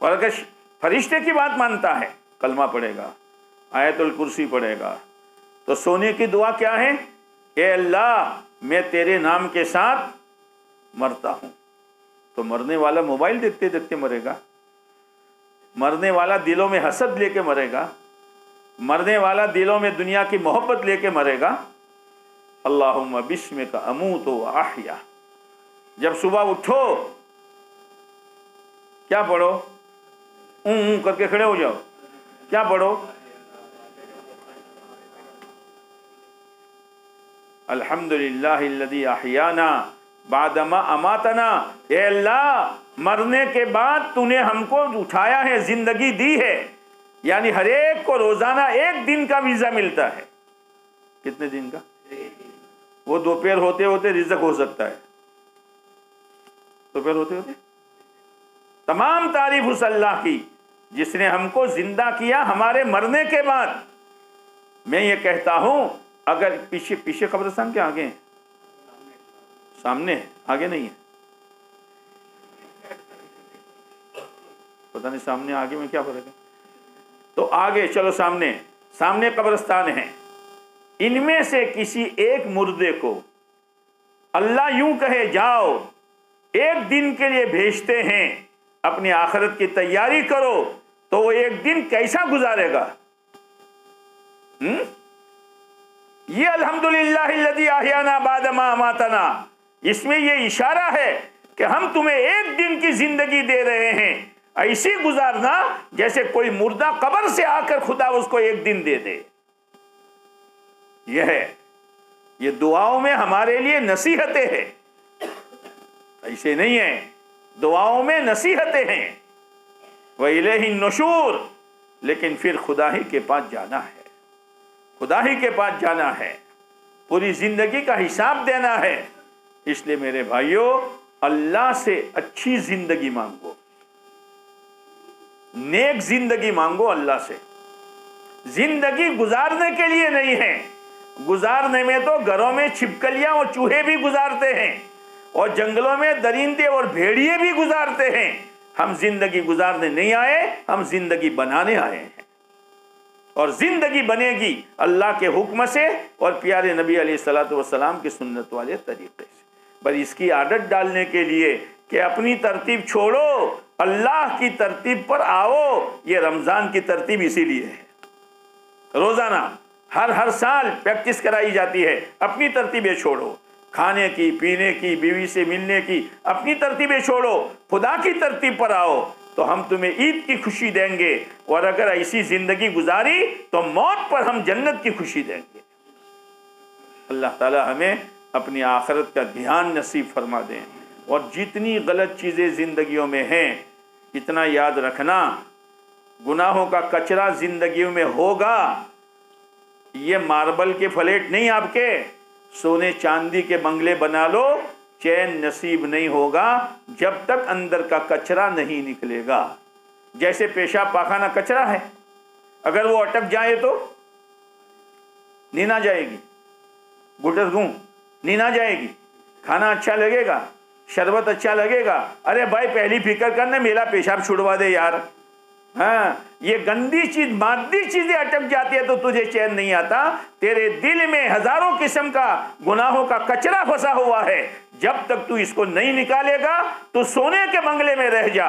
اور اگر فرشتے کی بات مانتا ہے، کلمہ پڑھے گا، آیت الکرسی پڑھے گا. تو سونے کی دعا کیا ہے؟ اے اللہ میں تیرے نام کے ساتھ مرتا ہوں. تو مرنے والا موبائل دیکھتے دیکھتے مرے گا، مرنے والا دلوں میں حسد لے کے مرے گا، مرنے والا دلوں میں دنیا کی محبت لے کے مرے گا. اللہم بسمک اموت و احیا. جب صبح اٹھو کیا پڑھو؟ کر کے کھڑے ہو جاؤ. کیا پڑھو؟ الحمدللہ الذی احیانا بعدما اماتنا. اے اللہ مرنے کے بعد تو نے ہم کو اٹھایا ہے، زندگی دی ہے. یعنی ہر ایک کو روزانہ 1 دن کا ویزا ملتا ہے. کتنے دن کا؟ وہ دوپہر ہوتے ہوتے رزق ہو سکتا ہے. دوپہر ہوتے ہوتے. تمام تعریف اس اللہ کی جس نے ہم کو زندہ کیا ہمارے مرنے کے بعد. میں یہ کہتا ہوں اگر پیچھے قبرستان کے آگے ہیں، سامنے آگے نہیں ہے، پتہ نہیں سامنے آگے میں کیا فرق ہے. تو آگے چلو، سامنے قبرستان ہیں. ان میں سے کسی ایک مردے کو اللہ یوں کہے جاؤ 1 دن کے لیے بھیجتے ہیں، اپنی آخرت کی تیاری کرو، تو وہ 1 دن کیسا گزارے گا؟ یہ الحمدللہ الذی احیانا بعد ما اماتنا، اس میں یہ اشارہ ہے کہ ہم تمہیں 1 دن کی زندگی دے رہے ہیں، ایسی گزارنا جیسے کوئی مردہ قبر سے آ کر خدا اس کو 1 دن دے دے. یہ ہے، یہ دعاؤں میں ہمارے لیے نصیحتیں ہیں، ایسے نہیں ہیں. دعاؤں میں نصیحتیں ہیں. وَإِلَيْهِ النُّشُورُ. لیکن پھر خدا ہی کے پاس جانا ہے، خدا ہی کے پاس جانا ہے، پوری زندگی کا حساب دینا ہے. اس لیے میرے بھائیوں، اللہ سے اچھی زندگی مانگو، نیک زندگی مانگو اللہ سے. زندگی گزارنے کے لیے نہیں ہے. گزارنے میں تو گھروں میں چھپکلیاں اور چوہے بھی گزارتے ہیں، اور جنگلوں میں درندے اور بھیڑیے بھی گزارتے ہیں. ہم زندگی گزارنے نہیں آئے، ہم زندگی بنانے آئے ہیں. اور زندگی بنے گی اللہ کے حکم سے اور پیارے نبی علیہ الصلوۃ والسلام کی سنت والے طریقے سے. پر اس کی عادت ڈالنے کے لیے کہ اپنی ترتیب چھوڑو، اللہ کی ترتیب پر آؤ. یہ رمضان کی ترتیب اسی لیے ہے. روزانہ ہر سال پریکٹس کرائی جاتی ہے. اپنی ترتیبیں چھوڑو، کھانے کی، پینے کی، بیوی سے ملنے کی، اپنی ترتیبیں چھوڑو، خدا کی ترتیب پر آؤ تو ہم تمہیں عید کی خوشی دیں گے. اور اگر ایسی زندگی گزاری تو موت پر ہم جنت کی خوشی دیں گے. اللہ تعالی ہمیں اپنی آخرت کا دھیان نصیب فرما دیں. اور جتنی غلط چیزیں زندگیوں میں ہیں، اتنا یاد رکھنا، گناہوں کا کچرا زندگیوں میں ہوگا. یہ ماربل کے فلیٹ نہیں، آپ کے سونے چاندی کے بنگلے بنا لو، چین نصیب نہیں ہوگا جب تک اندر کا کچرا نہیں نکلے گا. جیسے پیشاب پاخانہ کچرا ہے، اگر وہ اٹک جائے تو نیند آ جائے گی، گٹر گوں نیند آ جائے گی. کھانا اچھا لگے گا، شربت اچھا لگے گا، ارے بھائی پہلی فکر کرنا میرا پیشاب چھڑوا دے یار. ہاں، یہ گندی چیز، مادی چیزیں اٹک جاتی ہے تو تجھے چین نہیں آتا. تیرے دل میں ہزاروں قسم کا گناہوں کا کچرا پھنسا ہوا ہے. جب تک تو اس کو نہیں نکالے گا تو سونے کے بنگلے میں رہ جا،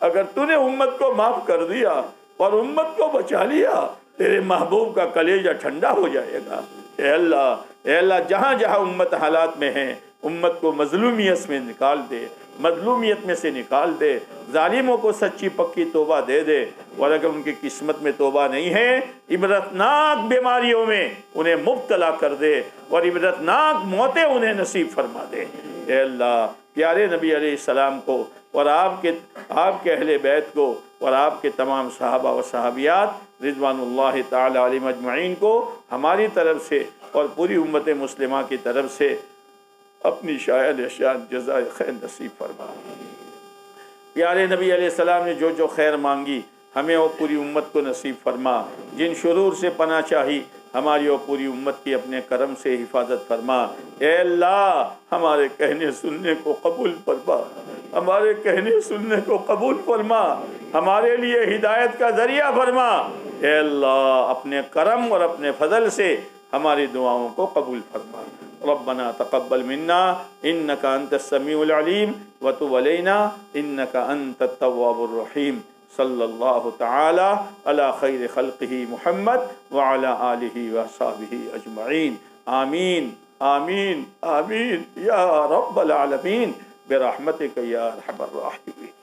اگر تو نے امت کو معاف کر دیا اور امت کو بچا لیا، تیرے محبوب کا کلیجہ ٹھنڈا ہو جائے گا۔ اے اللہ جہاں جہاں امت حالات میں ہیں، امت کو مظلومیت میں نکال دے، مظلومیت میں سے نکال دے، ظالموں کو سچی پکی توبہ دے دے، اور اگر ان کی قسمت میں توبہ نہیں ہے، عبرتناک بیماریوں میں انہیں مبتلا کر دے اور عبرتناک موتیں انہیں نصیب فرما دے۔ اے اللہ پیارے نبی علیہ السلام کو اور آپ کے اہل بیت کو اور آپ کے تمام صحابہ و صحابیات رضوان اللہ تعالی علیہم اجمعین کو ہماری طرف سے اور پوری امت مسلمہ کی طرف سے اپنی شایان شان جزائے خیر نصیب فرما۔ پیارے نبی علیہ السلام نے جو خیر مانگی ہمیں اور پوری امت کو نصیب فرما، جن شرور سے پناہ چاہی ہماری اور پوری امت کی اپنے کرم سے حفاظت فرما۔ اے اللہ ہمارے کہنے سننے کو قبول فرما، ہمارے کہنے سننے کو قبول فرما، ہمارے لیے ہدایت کا ذریعہ فرما۔ اے اللہ اپنے کرم اور اپنے فضل سے ہماری دعاؤں کو قبول فرما۔ ربنا تقبل منا انك انت السميع العليم وتب علينا انك انت التواب الرحيم۔ صلی اللہ تعالی علی خیر خلقہ محمد وعلی آلہ وصحبہ اجمعین۔ آمین آمین آمین یا رب العالمین برحمتک یا ارحم الراحمین۔